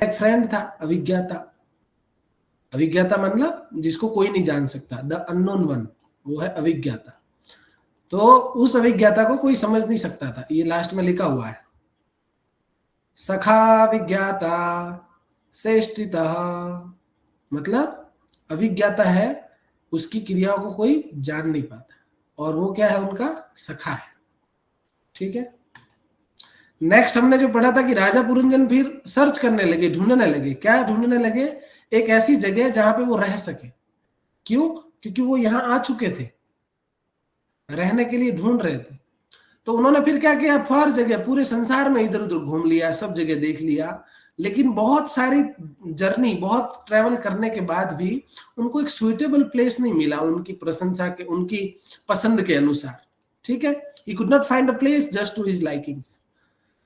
एक फ्रेंड था अभिज्ञाता। अभिज्ञाता मतलब जिसको कोई नहीं जान सकता, द अननोन वन, वो है अभिज्ञाता। तो उस अभिज्ञाता को कोई समझ नहीं सकता था, ये लास्ट में लिखा हुआ है, सखा विज्ञाता सेष्टितः, मतलब अभिज्ञाता है, उसकी क्रियाओं को कोई जान नहीं पाता, और वो क्या है, उनका सखा है। ठीक है, नेक्स्ट हमने जो पढ़ा था कि राजा पुरंजन फिर सर्च करने लगे, ढूंढने लगे। क्या ढूंढने लगे? एक ऐसी जगह जहां पे वो रह सके। क्यों? क्योंकि वो यहां आ चुके थे, रहने के लिए ढूंढ रहे थे। तो उन्होंने फिर क्या किया, हर जगह पूरे संसार में इधर उधर घूम लिया, सब जगह देख लिया, लेकिन बहुत सारी जर्नी, बहुत ट्रेवल करने के बाद भी उनको एक सुइटेबल प्लेस नहीं मिला उनकी प्रशंसा के, उनकी पसंद के अनुसार। ठीक है, he could not find a place just to his likings.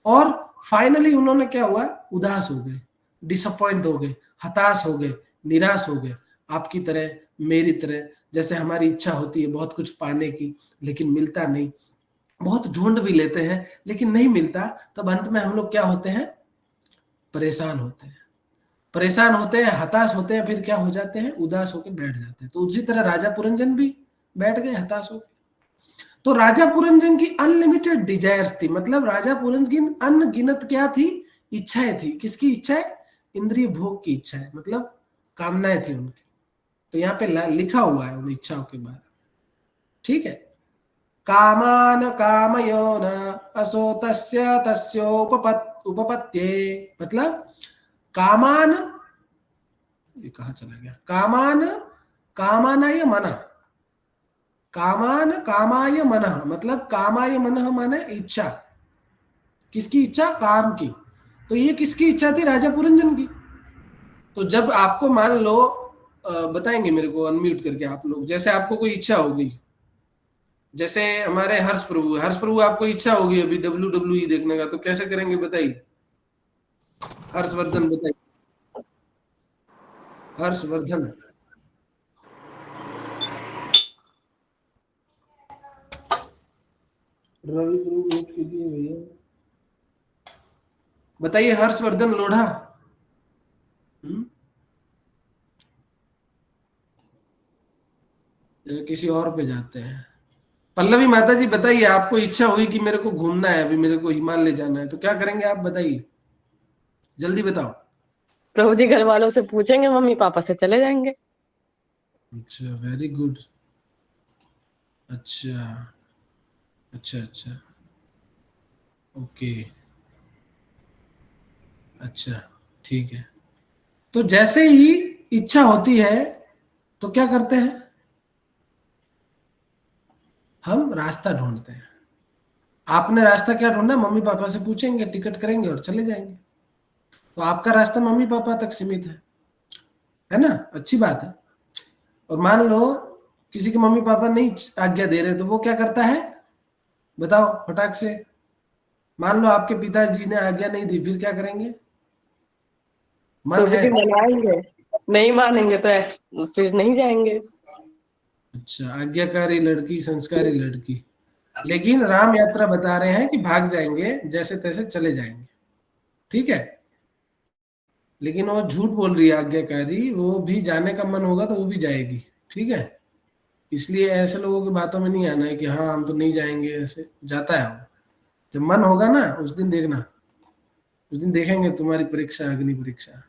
और फाइनली उन्होंने क्या हुआ, उदास हो गए, डिसअपॉइंट हो गए, हताश हो गए, निराश हो गए। आपकी तरह, मेरी तरह, जैसे हमारी इच्छा होती है बहुत कुछ पाने की, लेकिन मिलता नहीं, बहुत ढूंढ भी लेते हैं लेकिन नहीं मिलता, तब अंत में हम लोग क्या होते हैं, परेशान होते हैं। परेशान होते हैं, हताश होते हैं, फिर क्या हो जाते हैं, उदास होकर बैठ जाते हैं। तो उसी तरह राजा पुरंजन भी बैठ गए, हताश हो गए। तो राजा पुरंजन की अनलिमिटेड डिजायर्स थी, मतलब राजा पुरंजन की अनगिनत क्या थी, इच्छाएं थी। किसकी इच्छाएं? इंद्रिय भोग की इच्छाएं, मतलब कामनाएं थी उनकी। तो यहाँ पे लिखा हुआ है उन इच्छाओं के बारे में। ठीक है, कामान कामयो न असो तस्य उपपत्ये, मतलब कामान, ये कहाँ चला गया, कामान कामानाय मन, कामान कामाय मन, मतलब कामाय मन माने इच्छा। किसकी इच्छा? काम की। तो ये किसकी इच्छा थी? राजा पुरंजन की। तो जब आपको मान लो, बताएंगे मेरे को अनम्यूट करके आप लोग, जैसे आपको कोई इच्छा होगी, जैसे हमारे हर्ष प्रभु, हर्ष प्रभु आपको इच्छा होगी अभी WWE देखने का, तो कैसे करेंगे बताइए? हर्षवर्धन बताइए, हर्षवर्धन। रवि प्रभु म्यूट कीजिए भैया, बताइए हर्षवर्धन लोढ़ा। किसी और पे जाते हैं। पल्लवी माता जी बताइए, आपको इच्छा हुई कि मेरे को घूमना है, अभी मेरे को हिमालय जाना है, तो क्या करेंगे आप बताइए, जल्दी बताओ। प्रभु जी घर वालों से पूछेंगे, मम्मी पापा से चले जाएंगे। अच्छा, वेरी गुड। अच्छा अच्छा अच्छा, ओके, अच्छा, ठीक है। तो जैसे ही इच्छा होती है तो क्या करते हैं, हम रास्ता ढूंढते हैं। आपने रास्ता क्या ढूंढा? मम्मी पापा से पूछेंगे, टिकट करेंगे और चले जाएंगे। तो आपका रास्ता मम्मी पापा तक सीमित है ना, अच्छी बात है। और मान लो किसी के मम्मी पापा नहीं आज्ञा दे रहे, तो वो क्या करता है, बताओ फटाक से। मान लो आपके पिताजी ने आज्ञा नहीं दी, फिर क्या करेंगे? मन प्रभु है। जी मनाएंगे, नहीं मानेंगे तो फिर नहीं जाएंगे। अच्छा, आज्ञाकारी लड़की, संस्कारी लड़की। लेकिन राम यात्रा बता रहे हैं कि भाग जाएंगे, जैसे तैसे चले जाएंगे। ठीक है, लेकिन वो झूठ बोल रही है आज्ञाकारी, वो भी जाने का मन होगा तो वो भी जाएगी। ठीक है, इसलिए ऐसे लोगों की बातों में नहीं आना है कि हाँ हम तो नहीं जाएंगे, ऐसे जाता है वो। जब मन होगा ना, उस दिन देखना, उस दिन देखेंगे तुम्हारी परीक्षा, अग्नि परीक्षा।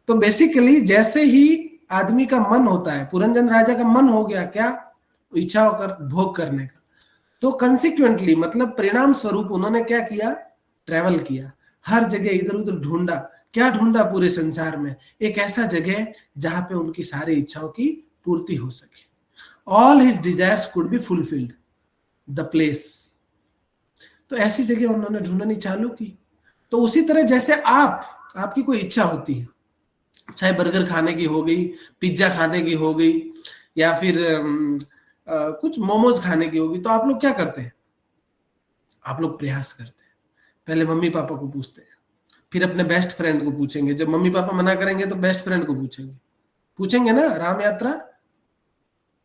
तो बेसिकली जैसे ही आदमी का मन होता है, पुरंजन राजा का मन हो गया क्या, इच्छा होकर भोग करने का, तो कंसिक्वेंटली, मतलब परिणाम स्वरूप उन्होंने क्या किया, ट्रेवल किया, हर जगह इधर उधर ढूंढा। क्या ढूंढा? पूरे संसार में एक ऐसा जगह जहां पे उनकी सारी इच्छाओं की पूर्ति हो सके। All his desires could be fulfilled, the place. तो ऐसी जगह उन्होंने ढूंढनी चालू की। तो उसी तरह जैसे आपकी कोई इच्छा होती है, चाहे बर्गर खाने की हो गई, पिज्जा खाने की हो गई, या फिर कुछ मोमोज खाने की होगी, तो आप लोग क्या करते हैं? आप लोग प्रयास करते हैं, पहले मम्मी पापा को पूछते हैं, फिर अपने बेस्ट फ्रेंड को पूछेंगे। जब मम्मी पापा मना करेंगे तो बेस्ट फ्रेंड को पूछेंगे, पूछेंगे ना, राम यात्रा,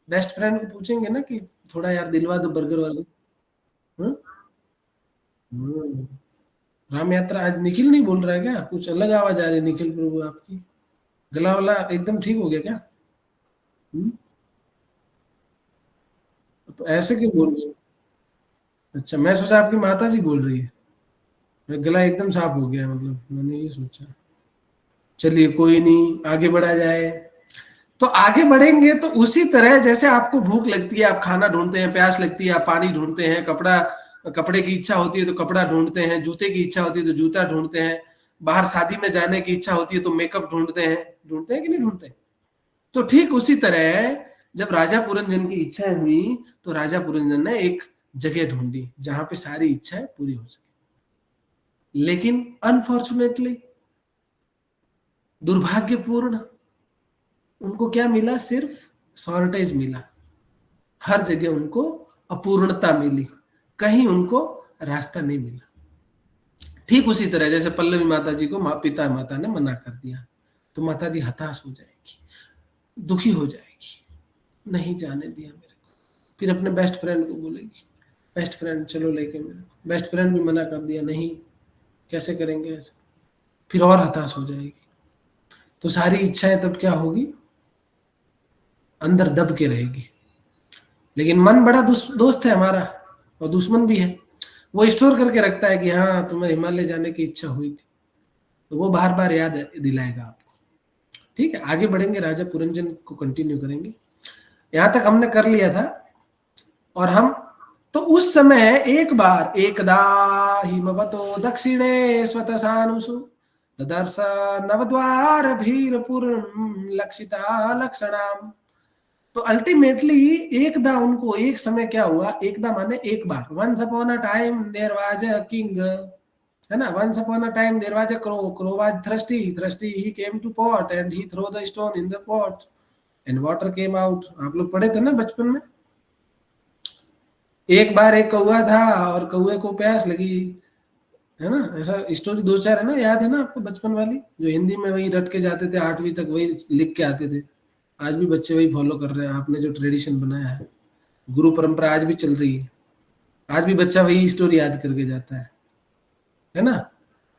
बेस्ट फ्रेंड को पूछेंगे ना कि थोड़ा यार दिलवा दो बर्गर वाले। हम्म? हम्म, राम यात्रा। आज निखिल नहीं बोल रहा है क्या? कुछ अलग आवाज आ रही है निखिल प्रभु आपकी। गला वाला एकदम ठीक हो गया क्या? हुँ? तो ऐसे क्यों बोल रहे हो? अच्छा, मैं सोचा आपकी माता जी बोल रही है। गला एकदम साफ हो गया, मतलब मैंने ये सोचा। चलिए कोई नहीं, आगे बढ़ा जाए। तो आगे बढ़ेंगे तो उसी तरह जैसे आपको भूख लगती है आप खाना ढूंढते हैं, प्यास लगती है आप पानी ढूंढते हैं, कपड़े की इच्छा होती है तो कपड़ा ढूंढते हैं, जूते की इच्छा होती है तो जूता ढूंढते हैं, बाहर शादी में जाने की इच्छा होती है तो मेकअप ढूंढते हैं कि नहीं ढूंढते? तो ठीक उसी तरह जब राजा पुरंजन की इच्छाएं हुई तो राजा पुरंजन ने एक जगह ढूंढी जहां पे सारी इच्छाएं पूरी हो सके। लेकिन अनफॉर्चुनेटली, दुर्भाग्यपूर्ण, उनको क्या मिला? सिर्फ शॉर्टेज मिला। हर जगह उनको अपूर्णता मिली, कहीं उनको रास्ता नहीं मिला। ठीक उसी तरह जैसे पल्लवी माता जी को पिता माता ने मना कर दिया तो माता जी हताश हो जाएगी, दुखी हो जाएगी, नहीं जाने दिया मेरे को। फिर अपने बेस्ट फ्रेंड को बोलेगी, बेस्ट फ्रेंड चलो लेके मेरे को। बेस्ट फ्रेंड भी मना कर दिया, नहीं कैसे करेंगे ऐसे। फिर और हताश हो जाएगी। तो सारी इच्छाएं तब क्या होगी? अंदर दब के रहेगी। लेकिन मन बड़ा दोस्त है हमारा और दुश्मन भी है। वो स्टोर करके रखता है कि हाँ तुम्हें हिमालय जाने की इच्छा हुई थी, तो वो बार बार याद दिलाएगा आपको। ठीक है, आगे बढ़ेंगे, राजा पुरंजन को कंटिन्यू करेंगे। यहां तक हमने कर लिया था। और हम तो उस समय एक बार एकदा हिमवतो दक्षिणे स्वतसानुषु ददर्श नवद्वार भीरपुर लक्षिता लक्षणाम। तो अल्टीमेटली एकदा उनको एक समय क्या हुआ? एकदा माने एक बार। Once upon a time there was a king, है ना। Once upon a time there was a crow was thirsty he came to pot and he throw the stone in the pot and water came out. आप लोग पढ़े थे ना बचपन में। एक बार एक कौवा था और कौवे को प्यास लगी, है ना। ऐसा स्टोरी दो चार है ना, याद है ना आपको बचपन वाली, जो हिंदी में वही रट के जाते थे, 8वीं तक वही लिख के आते थे। आज भी बच्चे वही फॉलो कर रहे हैं। आपने जो ट्रेडिशन बनाया है, गुरु परंपरा आज भी चल रही है। आज भी बच्चा वही स्टोरी याद करके जाता है ना।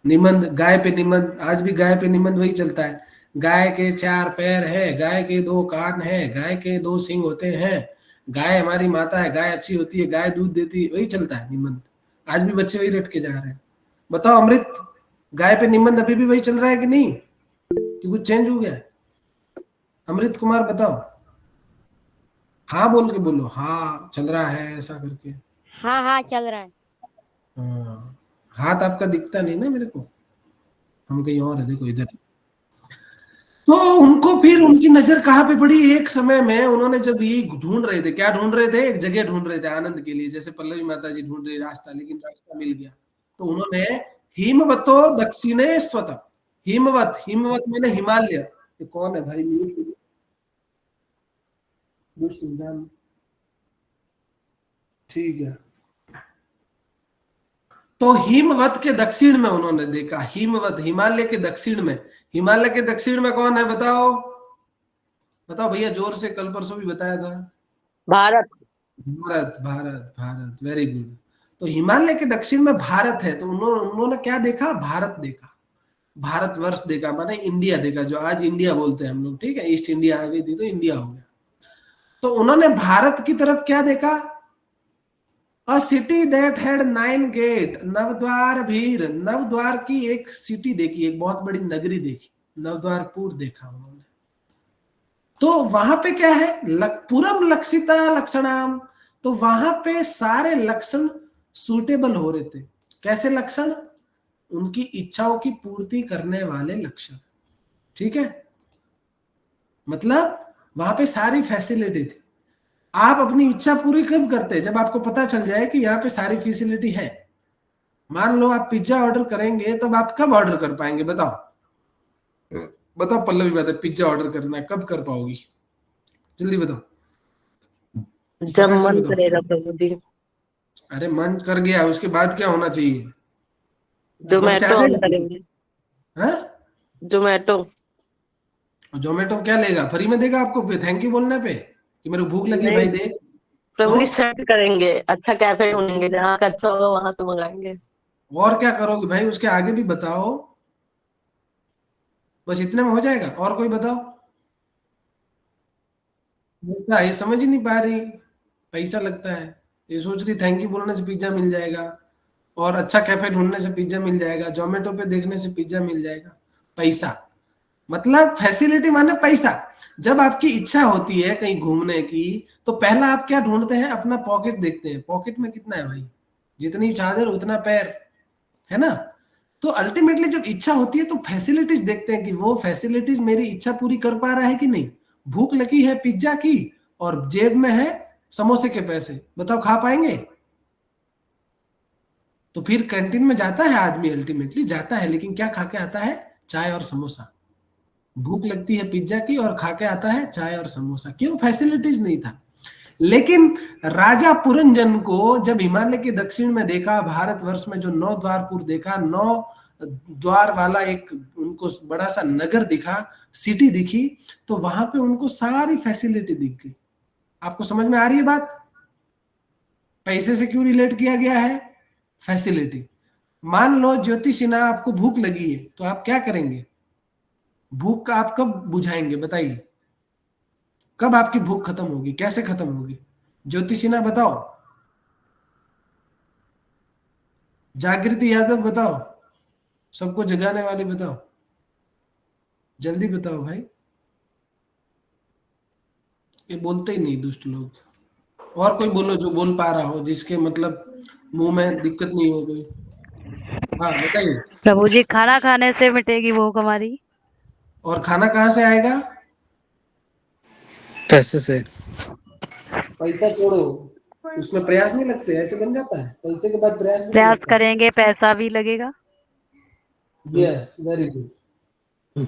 निबंध, गाय पे निबंध, आज भी गाय पे निबंध वही चलता है। गाय के 4 पैर है, गाय के 2 कान है, गाय के 2 सिंग होते हैं, गाय हमारी माता है, गाय अच्छी होती है, गाय दूध देती है, वही चलता है निबंध। आज भी बच्चे वही रट के जा रहे हैं। बताओ अमृत, गाय पे निबंध अभी भी वही चल रहा है कि नहीं, कि कुछ चेंज हो गया? अमृत कुमार बताओ। हाँ बोल के बोलो, हाँ चल रहा है ऐसा करके। हाँ हाँ चल रहा है। हाँ, हाथ आपका दिखता नहीं ना मेरे को, हम कहीं और है, देखो इधर। तो उनको फिर उनकी नजर कहाँ पे पड़ी? एक समय में उन्होंने जब ये ढूंढ रहे थे, क्या ढूंढ रहे थे? एक जगह ढूंढ रहे थे आनंद के लिए, जैसे पल्लवी माता जी ढूंढ रही रास्ता, लेकिन रास्ता मिल गया। तो उन्होंने हिमवतो दक्षिणे स्वतः, हिमवत, हिमवत मैंने हिमालय। ये कौन है भाई? दुष्ट इंसान। ठीक है। तो हिमवत के दक्षिण में उन्होंने देखा, हिमवत हिमालय के दक्षिण में। हिमालय के दक्षिण में कौन है बताओ? बताओ भैया जोर से, कल परसों भी बताया था। भारत। Bharat, Bharat, Bharat, very good. तो हिमालय के दक्षिण में भारत है। तो उन्होंने क्या देखा? भारत देखा, भारतवर्ष देखा, माने इंडिया देखा, जो आज इंडिया बोलते हैं हम लोग। ठीक है, ईस्ट इंडिया आ गई थी तो इंडिया हो गया। तो उन्होंने भारत की तरफ क्या देखा? A city that had 9 gate, नवद्वार भीर, नवद्वार की एक सिटी देखी, एक बहुत बड़ी नगरी देखी, नवद्वारपुर देखा उन्होंने। तो वहां पे क्या है? पुरम लक्षिता लक्षणाम। तो वहां पे सारे लक्षण सूटेबल हो रहे थे। कैसे लक्षण? उनकी इच्छाओं की पूर्ति करने वाले लक्षण। ठीक है, मतलब वहां पे सारी फैसिलिटी थी। आप अपनी इच्छा पूरी कब करते हैं? जब आपको पता चल जाए कि यहाँ पे सारी फैसिलिटी है। मान लो आप पिज्जा ऑर्डर करेंगे, तब आप कब ऑर्डर कर पाएंगे? बताओ बताओ पल्लवी, बताओ पिज्जा ऑर्डर करना है कब कर पाओगी? जल्दी बताओ, जब फटाक से मन बताओ। करेगा प्रभु जी। अरे मन कर गया, उसके बाद क्या होना चाहिए? मन से आ जोमेटो ऑन जाएगा? करेंगे। हाँ, जोमेटो। जोमेटो क्या लेगा? फ्री में देगा आपको थैंक यू बोलने पे कि मेरे को भूख लगी है नहीं, भाई दे? प्रभु तो जी सेट करेंगे, अच्छा कैफे ढूंढेंगे जहाँ का अच्छा होगा वहां से मंगाएंगे। और क्या करोगे भाई, उसके आगे भी बताओ। बस इतने में हो जाएगा? और कोई बताओ। ऐसा ये समझ ही नहीं पा रही, पैसा लगता है। ये सोच रही थैंक यू बोलने से पिज्जा मिल जाएगा, और अच्छा कैफे ढूंढने से पिज्जा मिल जाएगा, जोमेटो पे देखने से पिज्जा मिल जाएगा। पैसा मतलब फैसिलिटी माने पैसा। जब आपकी इच्छा होती है कहीं घूमने की, तो पहला आप क्या ढूंढते हैं? अपना पॉकेट देखते हैं, पॉकेट में कितना है भाई, जितनी चादर उतना पैर, है ना। तो अल्टीमेटली जब इच्छा होती है तो फैसिलिटीज देखते हैं कि वो फैसिलिटीज मेरी इच्छा पूरी कर पा रहा है कि नहीं। भूख लगी है पिज्जा की और जेब में है समोसे के पैसे, बताओ खा पाएंगे? तो फिर कैंटीन में जाता है आदमी, अल्टीमेटली जाता है, लेकिन क्या खा के आता है? चाय और समोसा। भूख लगती है पिज्जा की और खा के आता है चाय और समोसा। क्यों? फैसिलिटीज नहीं था। लेकिन राजा पुरंजन को जब हिमालय के दक्षिण में देखा, भारतवर्ष में जो 9 द्वारपुर देखा, 9 द्वार वाला एक उनको बड़ा सा नगर दिखा, सिटी दिखी, तो वहां पे उनको सारी फैसिलिटी दिख गई। आपको समझ में आ रही है बात? पैसे से क्यों रिलेट किया गया है? फैसिलिटी। मान लो ज्योति सिन्हा, आपको भूख लगी है तो आप क्या करेंगे? भूख का आप कब बुझाएंगे बताइए? कब आपकी भूख खत्म होगी, कैसे खत्म होगी? ज्योति सिन्हा बताओ, जागृति यादव बताओ, सबको जगाने वाली बताओ, जल्दी बताओ भाई। ये बोलते ही नहीं दुष्ट लोग। और कोई बोलो जो बोल पा रहा हो, जिसके मतलब मुंह में दिक्कत नहीं हो कोई। हाँ बताइए। प्रभु जी, खाना खाने से मिटेगी भूख हमारी। और खाना कहाँ से आएगा? पैसे से। पैसा छोड़ो, उसमें प्रयास नहीं लगते, ऐसे बन जाता है। पैसे के बाद प्रयास भी नहीं प्रयास लगता। करेंगे, पैसा भी लगेगा। Yes, very good.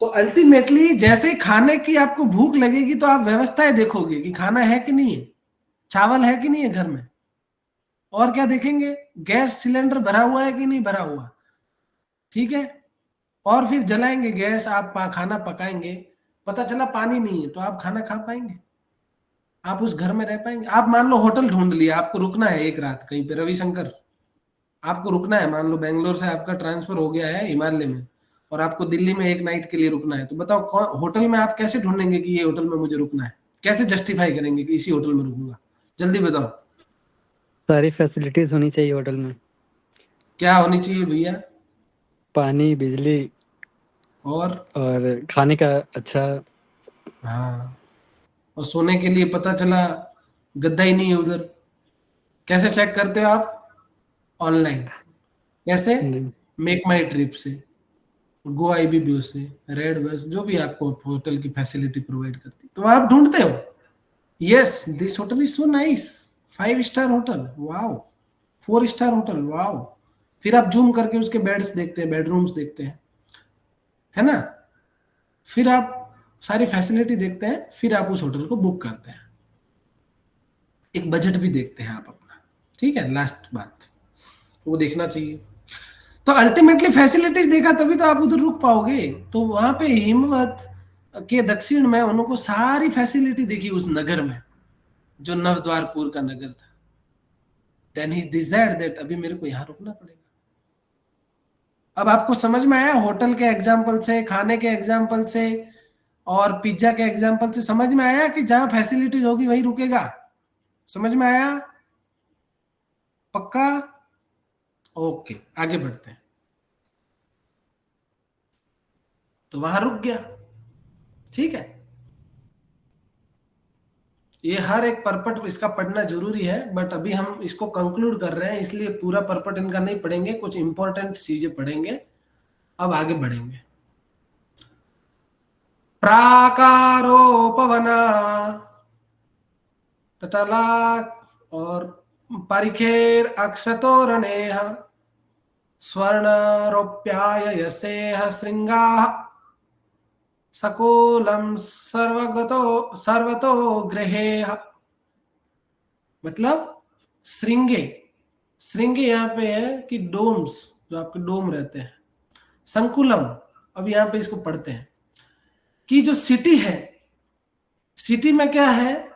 तो अल्टीमेटली जैसे खाने की आपको भूख लगेगी तो आप व्यवस्थाएं देखोगे कि खाना है कि नहीं है, चावल है कि नहीं है घर में। और क्या देखेंगे? गैस सिलेंडर भरा हुआ है कि नहीं भरा हुआ, ठीक है। और फिर जलाएंगे गैस, आप खाना पकाएंगे, पता चला पानी नहीं है, तो आप खाना खा पाएंगे? आप उस घर में रह पाएंगे? आप मान लो होटल ढूंढ लिया, आपको रुकना है एक रात कहीं पे, रविशंकर आपको रुकना है। मान लो बेंगलोर से आपका ट्रांसफर हो गया है हिमालय में, और आपको दिल्ली में एक नाइट के लिए रुकना है, तो बताओ कौन होटल में आप कैसे ढूंढेंगे कि ये होटल में मुझे रुकना है? कैसे जस्टिफाई करेंगे कि इसी होटल में रुकूंगा? जल्दी बताओ। सारी फैसिलिटीज होनी चाहिए होटल में। क्या होनी चाहिए भैया? पानी, बिजली और खाने का अच्छा। हाँ, और सोने के लिए पता चला गद्दा ही नहीं है उधर, कैसे चेक करते हो आप? ऑनलाइन। कैसे? मेक माई ट्रिप से, गो आईबीबी से, रेड बस, जो भी आपको होटल की फैसिलिटी प्रोवाइड करती, तो आप ढूंढते हो yes this hotel is so nice, 5 star hotel, wow, 4 star hotel, wow. फिर आप जूम करके उसके बेड्स देखते हैं, बेडरूम्स देखते हैं, है ना। फिर आप सारी फैसिलिटी देखते हैं, फिर आप उस होटल को बुक करते हैं। एक बजट भी देखते हैं आप अपना, ठीक है। लास्ट बात वो देखना चाहिए। तो अल्टीमेटली फैसिलिटीज देखा तभी तो आप उधर रुक पाओगे। तो वहां पे हिमवत के दक्षिण में उनको सारी फैसिलिटी देखी उस नगर में, जो नवद्वारपुर का नगर था। देन ही डिजायर्ड दैट अभी मेरे को यहाँ रुकना पड़ेगा। अब आपको समझ में आया? होटल के एग्जाम्पल से, खाने के एग्जाम्पल से और पिज्जा के एग्जाम्पल से समझ में आया कि जहां फैसिलिटीज होगी वहीं रुकेगा। समझ में आया? पक्का? ओके, आगे बढ़ते हैं। तो वहां रुक गया, ठीक है। ये हर एक परपट इसका पढ़ना जरूरी है, बट अभी हम इसको कंक्लूड कर रहे हैं, इसलिए पूरा परपट इनका नहीं पढ़ेंगे, कुछ इंपॉर्टेंट चीजें पढ़ेंगे। अब आगे बढ़ेंगे। प्राकारोपवना तटला और परिखेर अक्षतोरणेह स्वर्णरोप्याय यसेह श्रृंगाः सकोलम सर्वतो गृहेह। मतलब श्रृंगे, श्रृंगे यहाँ पे है कि डोम्स, जो आपके डोम रहते हैं। संकुलम, अब यहाँ पे इसको पढ़ते हैं कि जो सिटी है, सिटी में क्या है?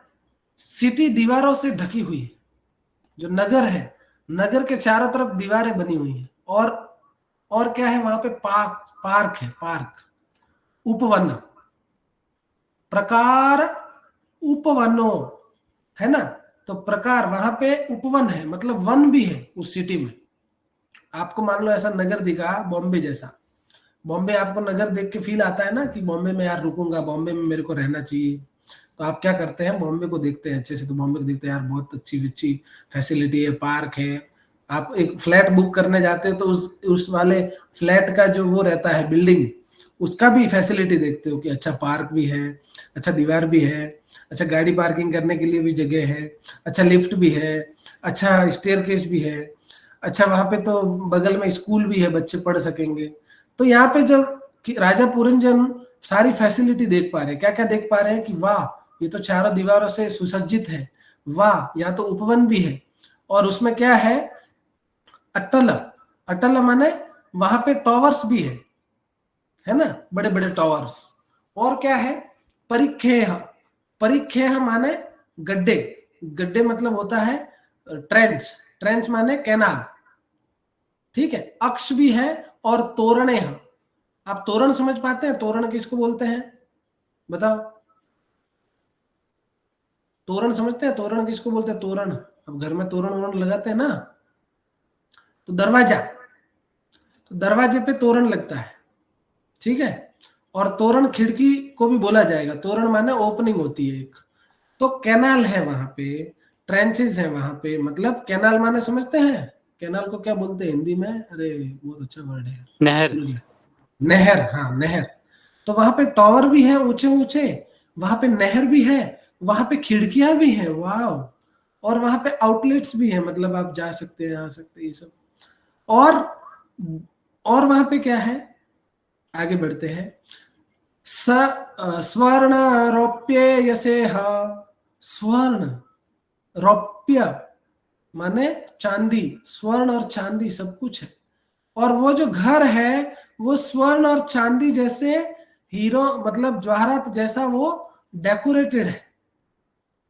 सिटी दीवारों से ढकी हुई है। जो नगर है नगर के चारों तरफ दीवारें बनी हुई हैं, और क्या है वहां पे? पार्क है, पार्क। उपवन, प्रकार उपवनो, है ना? तो प्रकार, वहां पे उपवन है, मतलब वन भी है उस सिटी में। आपको मान लो ऐसा नगर दिखा बॉम्बे जैसा, बॉम्बे आपको नगर देख के फील आता है ना कि बॉम्बे में यार रुकूंगा, बॉम्बे में मेरे को रहना चाहिए। तो आप क्या करते हैं? बॉम्बे को देखते हैं अच्छे से, तो बॉम्बे को देखते हैं यार बहुत अच्छी अच्छी फैसिलिटी है, पार्क है। आप एक फ्लैट बुक करने जाते हो तो उस वाले फ्लैट का जो वो रहता है बिल्डिंग, उसका भी फैसिलिटी देखते हो कि अच्छा पार्क भी है, अच्छा दीवार भी है, अच्छा गाड़ी पार्किंग करने के लिए भी जगह है, अच्छा लिफ्ट भी है, अच्छा स्टेयरकेस भी है, अच्छा वहां पे तो बगल में स्कूल भी है, बच्चे पढ़ सकेंगे। तो यहाँ पे जब राजा पुरंजन सारी फैसिलिटी देख पा रहे हैं, क्या क्या देख पा रहे हैं कि वाह ये तो चारों दीवारों से सुसज्जित है, वाह यहाँ तो उपवन भी है, और उसमें क्या है? अट्टल, अट्टल माने वहां पे टॉवर्स भी है ना, बड़े बड़े टॉवर्स। और क्या है? परिखेह, परिखेह माने गड्ढे, गड्ढे मतलब होता है ट्रेंच, ट्रेंच माने कैनाल, ठीक है। अक्ष भी है, और तोरणे हैं। आप तोरण समझ पाते हैं? तोरण किसको बोलते हैं बताओ? तोरण समझते हैं? तोरण किसको बोलते हैं? तोरण, अब घर में तोरण वोरण लगाते हैं ना, तो दरवाजा, तो दरवाजे पे तोरण लगता है, ठीक है। और तोरण खिड़की को भी बोला जाएगा, तोरण माने ओपनिंग होती है एक। तो कैनाल है वहां पे, ट्रेंचेस है वहां पे, मतलब कैनाल माने समझते हैं? कैनाल को क्या बोलते हैं हिंदी में? अरे बहुत अच्छा वर्ड है, नहर। भूल गया। नहर, हाँ नहर। तो वहां पे टावर भी है ऊंचे ऊंचे, वहां पे नहर भी है, वहां पे खिड़कियां भी है, वाह। और वहां पे आउटलेट्स भी है, मतलब आप जा सकते हैं, आ सकते हैं, ये सब। और वहां पे क्या है? आगे बढ़ते हैं। स्वर्ण रौप्य यसेह, स्वर्ण रौप्य माने चांदी, स्वर्ण और चांदी सब कुछ है। और वो जो घर है वो स्वर्ण और चांदी जैसे, हीरो मतलब जवाहरात जैसा वो डेकोरेटेड है।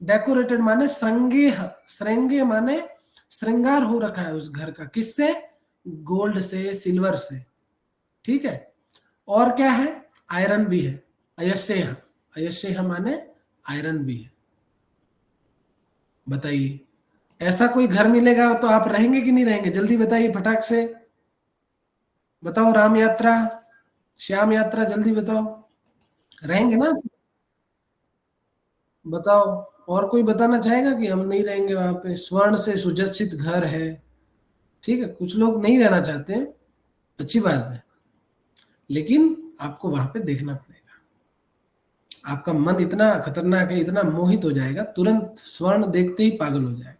डेकोरेटेड माने श्रृंगेह, श्रृंगे माने श्रृंगार हो रखा है उस घर का, किससे? गोल्ड से, सिल्वर से, ठीक है। और क्या है? आयरन भी है, अयस्येह, अयस्येह माने आयरन भी है। बताइए ऐसा कोई घर मिलेगा तो आप रहेंगे कि नहीं रहेंगे? जल्दी बताइए फटाक से बताओ। राम यात्रा, श्याम यात्रा, जल्दी बताओ, रहेंगे ना? बताओ। और कोई बताना चाहेगा कि हम नहीं रहेंगे वहां पे? स्वर्ण से सुसज्जित घर है, ठीक है। कुछ लोग नहीं रहना चाहते हैं, अच्छी बात है, लेकिन आपको वहां पे देखना पड़ेगा। आपका मन इतना खतरनाक है, इतना मोहित हो जाएगा, तुरंत स्वर्ण देखते ही पागल हो जाएगा।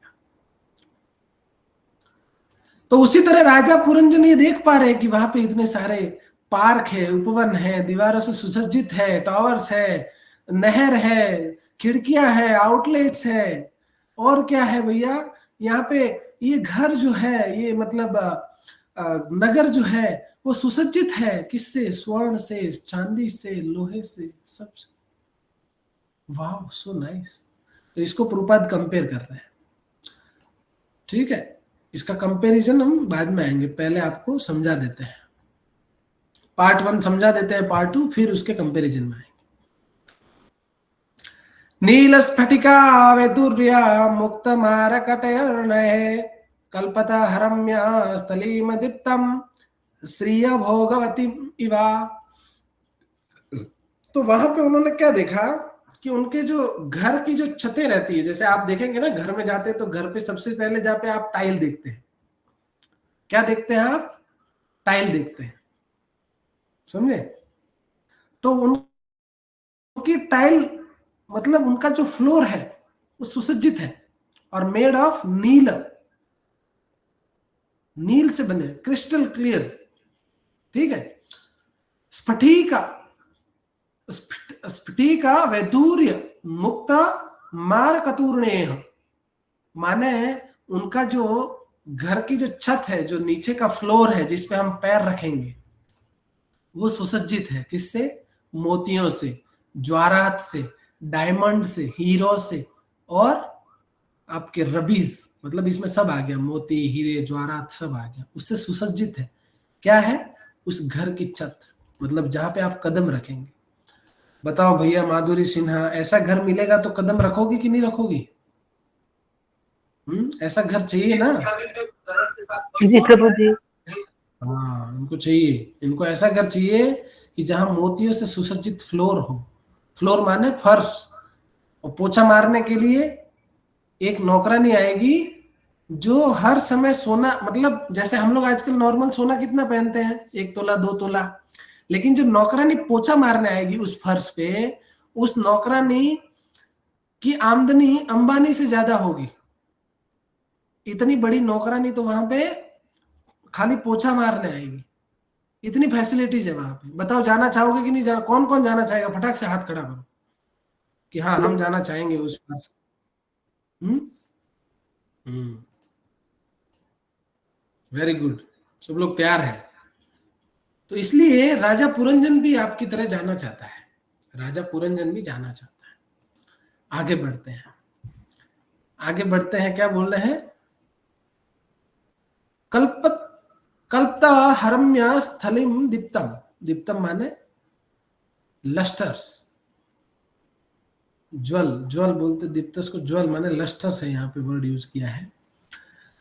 तो उसी तरह राजा पुरंजन ये देख पा रहे हैं कि वहां पे इतने सारे पार्क है, उपवन है, दीवारों से सुसज्जित है, टावर्स है, नहर है, खिड़कियां है, आउटलेट्स है, और क्या है भैया? यहाँ पे ये घर जो है, ये मतलब नगर जो है वो सुसज्जित है, किससे? स्वर्ण से, चांदी से, लोहे से, सब से। वाह सो नाइस। तो इसको प्रभुपाद कंपेयर कर रहे हैं, ठीक है। इसका कंपैरिजन हम बाद में आएंगे, पहले आपको समझा देते हैं। पार्ट 1 समझा देते हैं, पार्ट 2 फिर उसके कंपैरिजन में आएंगे। नील स्फटिका वैदुर्या मुक्त मारकटयर्णय कल्पता हरम्या स्थलीम दीप्तम श्रिय भोगवती इवा। तो वहां पे उन्होंने क्या देखा कि उनके जो घर की जो छतें रहती है, जैसे आप देखेंगे ना घर में जाते हैं तो घर पे सबसे पहले जहाँ पे आप टाइल देखते हैं, क्या देखते हैं आप? टाइल देखते हैं, समझे? तो उनकी टाइल मतलब उनका जो फ्लोर है वो सुसज्जित है और मेड ऑफ नील, नील से बने, क्रिस्टल क्लियर, ठीक है। स्फटिका, स्फटिका वैदूर्य मुक्त मारकतूर्णेह माने उनका जो घर की जो छत है, जो नीचे का फ्लोर है जिसपे हम पैर रखेंगे, वो सुसज्जित है, किससे? मोतियों से, ज्वारात से, डायमंड से, हीरो से, और आपके रबीज, मतलब इसमें सब आ गया, मोती हीरे ज्वारात सब आ गया, उससे सुसज्जित है। क्या है? उस घर की छत, मतलब जहां पे आप कदम रखेंगे। बताओ भैया माधुरी सिन्हा, ऐसा घर मिलेगा तो कदम रखोगी कि नहीं रखोगी? ऐसा घर चाहिए ना? जी प्रभु जी। हाँ, इनको चाहिए, इनको ऐसा घर चाहिए कि जहां मोतियों से सुसज्जित फ्लोर हो। फ्लोर माने फर्श, और पोछा मारने के लिए एक नौकरानी आएगी जो हर समय सोना, मतलब जैसे हम लोग आजकल नॉर्मल सोना कितना पहनते हैं, 1 तोला 2 तोला, लेकिन जो नौकरानी पोछा मारने आएगी उस फर्श पे, उस नौकरानी की आमदनी अंबानी से ज्यादा होगी। इतनी बड़ी नौकरानी तो वहां पे खाली पोछा मारने आएगी, इतनी फैसिलिटीज है वहां पे। बताओ जाना चाहोगे कि नहीं जाना? कौन कौन जाना चाहेगा? फटाक से हाथ खड़ा करो कि हाँ हम जाना चाहेंगे उस फर्श। हम्म हम्म वेरी गुड, सब लोग तैयार है। तो इसलिए राजा पुरंजन भी आपकी तरह जाना चाहता है, राजा पुरंजन भी जाना चाहता है। आगे बढ़ते हैं, आगे बढ़ते हैं, क्या बोल रहे हैं? कल्प कल्पता हरम्य स्थलिम दीप्तम, दीप्तम माने लस्टर्स, ज्वल, ज्वल बोलते दीप्तस को, ज्वल माने लस्टर्स है, यहाँ पे वर्ड यूज किया है।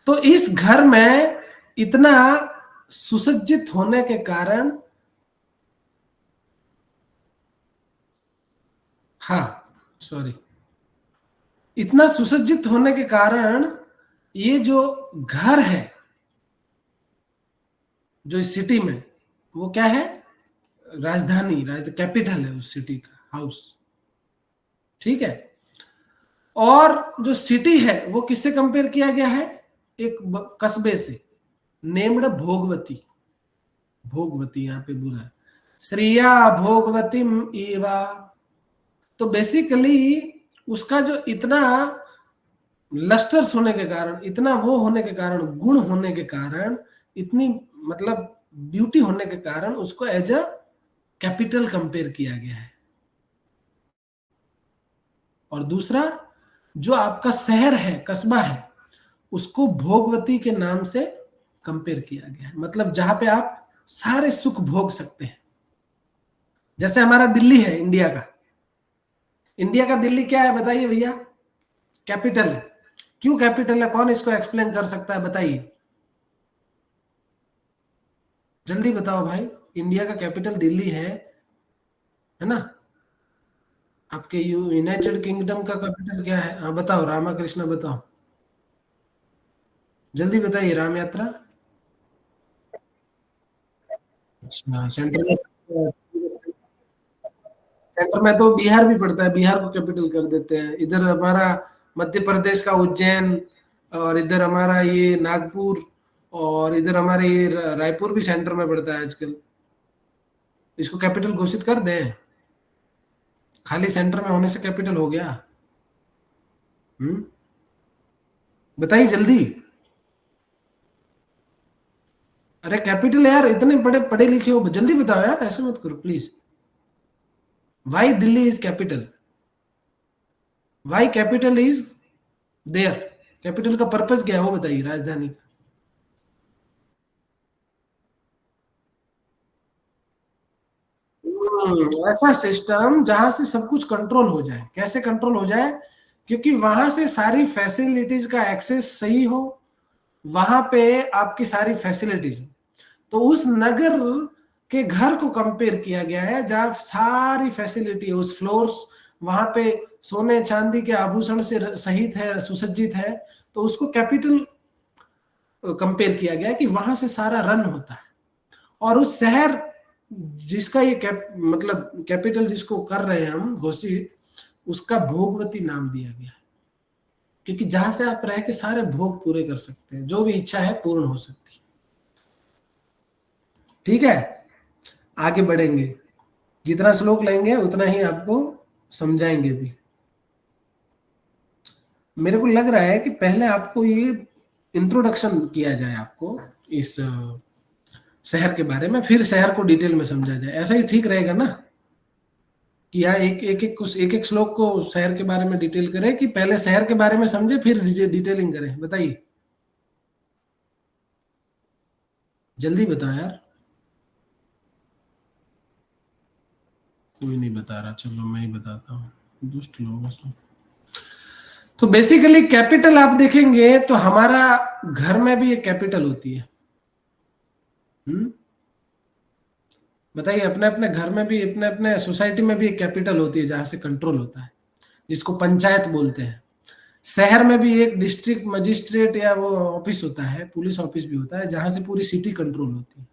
तो इस घर में इतना सुसज्जित होने के कारण, हाँ सॉरी, इतना सुसज्जित होने के कारण ये जो घर है जो इस सिटी में, वो क्या है? राजधानी, कैपिटल है उस सिटी का, हाउस। ठीक है। और जो सिटी है वो किससे कंपेयर किया गया है? एक कस्बे से, नेम्ड भोगवती। भोगवती यहाँ पे बोला, श्रिया भोगवतीम एवा। तो बेसिकली उसका जो इतना लस्टर्स होने के कारण, इतना वो होने के कारण, गुण होने के कारण, इतनी मतलब ब्यूटी होने के कारण उसको एज अ कैपिटल कंपेयर किया गया है। और दूसरा, जो आपका शहर है, कस्बा है, उसको भोगवती के नाम से कंपेयर किया गया है, मतलब जहां पे आप सारे सुख भोग सकते हैं। जैसे हमारा दिल्ली है, इंडिया का, इंडिया का दिल्ली क्या है बताइए भैया? कैपिटल है। क्यों कैपिटल है? कौन इसको एक्सप्लेन कर सकता है? बताइए जल्दी बताओ भाई। इंडिया का कैपिटल दिल्ली है ना? आपके यूनाइटेड किंगडम का कैपिटल क्या है? हाँ बताओ, रामाकृष्ण बताओ, जल्दी बताइए। राम यात्रा। अच्छा, सेंटर में तो बिहार भी पड़ता है, बिहार को कैपिटल कर देते हैं। इधर हमारा मध्य प्रदेश का उज्जैन, और इधर हमारा ये नागपुर, और इधर हमारे ये रायपुर भी सेंटर में पड़ता है आजकल। इसको कैपिटल घोषित कर दें, खाली सेंटर में होने से कैपिटल हो गया? बताइए जल्दी। अरे कैपिटल यार, इतने बड़े पढ़े लिखे हो, जल्दी बताओ यार, ऐसे मत करो please. Why Delhi is capital? Why capital is there? Capital का पर्पस क्या है वो बताइए, राजधानी का। ऐसा सिस्टम जहां से सब कुछ कंट्रोल हो जाए। कैसे कंट्रोल हो जाए? क्योंकि वहां से सारी फैसिलिटीज का एक्सेस सही हो, वहां पे आपकी सारी फैसिलिटीज हो। तो उस नगर के घर को कंपेयर किया गया है जहां सारी फैसिलिटी है, उस फ्लोर्स, वहां पे सोने चांदी के आभूषण से सहित है, सुसज्जित है। तो उसको कैपिटल कंपेयर किया गया कि वहां से सारा रन होता है। और उस शहर जिसका ये मतलब कैपिटल जिसको कर रहे हैं हम घोषित, उसका भोगवती नाम दिया गया है, क्योंकि जहां से आप रह के सारे भोग पूरे कर सकते हैं, जो भी इच्छा है पूर्ण हो सकती है। ठीक है, आगे बढ़ेंगे, जितना श्लोक लेंगे उतना ही आपको समझाएंगे भी। मेरे को लग रहा है कि पहले आपको ये इंट्रोडक्शन किया जाए आपको इस शहर के बारे में, फिर शहर को डिटेल में समझा जाए। ऐसा ही ठीक रहेगा ना? कि यहाँ एक एक श्लोक को शहर के बारे में डिटेल करें, कि पहले शहर के बारे में समझे फिर डिटेलिंग करें? बताइए, जल्दी बताओ यार। कोई नहीं बता रहा, चलो मैं ही बताता हूँ, दुष्ट लोगों से। तो बेसिकली कैपिटल आप देखेंगे तो हमारा घर में भी एक कैपिटल होती है। बताइए, अपने अपने घर में भी, अपने अपने सोसाइटी में भी एक कैपिटल होती है जहां से कंट्रोल होता है, जिसको पंचायत बोलते हैं। शहर में भी एक डिस्ट्रिक्ट मजिस्ट्रेट या वो ऑफिस होता है, पुलिस ऑफिस भी होता है, जहां से पूरी सिटी कंट्रोल होती है।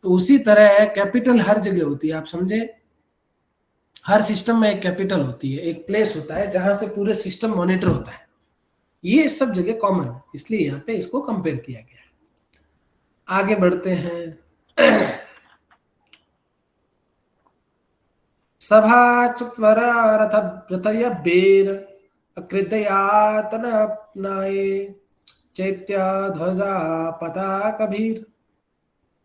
तो उसी तरह कैपिटल हर जगह होती है, आप समझे? हर सिस्टम में एक कैपिटल होती है, एक प्लेस होता है जहां से पूरे सिस्टम मॉनिटर होता है। ये सब जगह कॉमन है, इसलिए यहाँ पे इसको कंपेयर किया गया है। आगे बढ़ते हैं। सभा चत्वरा रथय बेर अकृतयातनाये चैत्या ध्वजा पताकभीर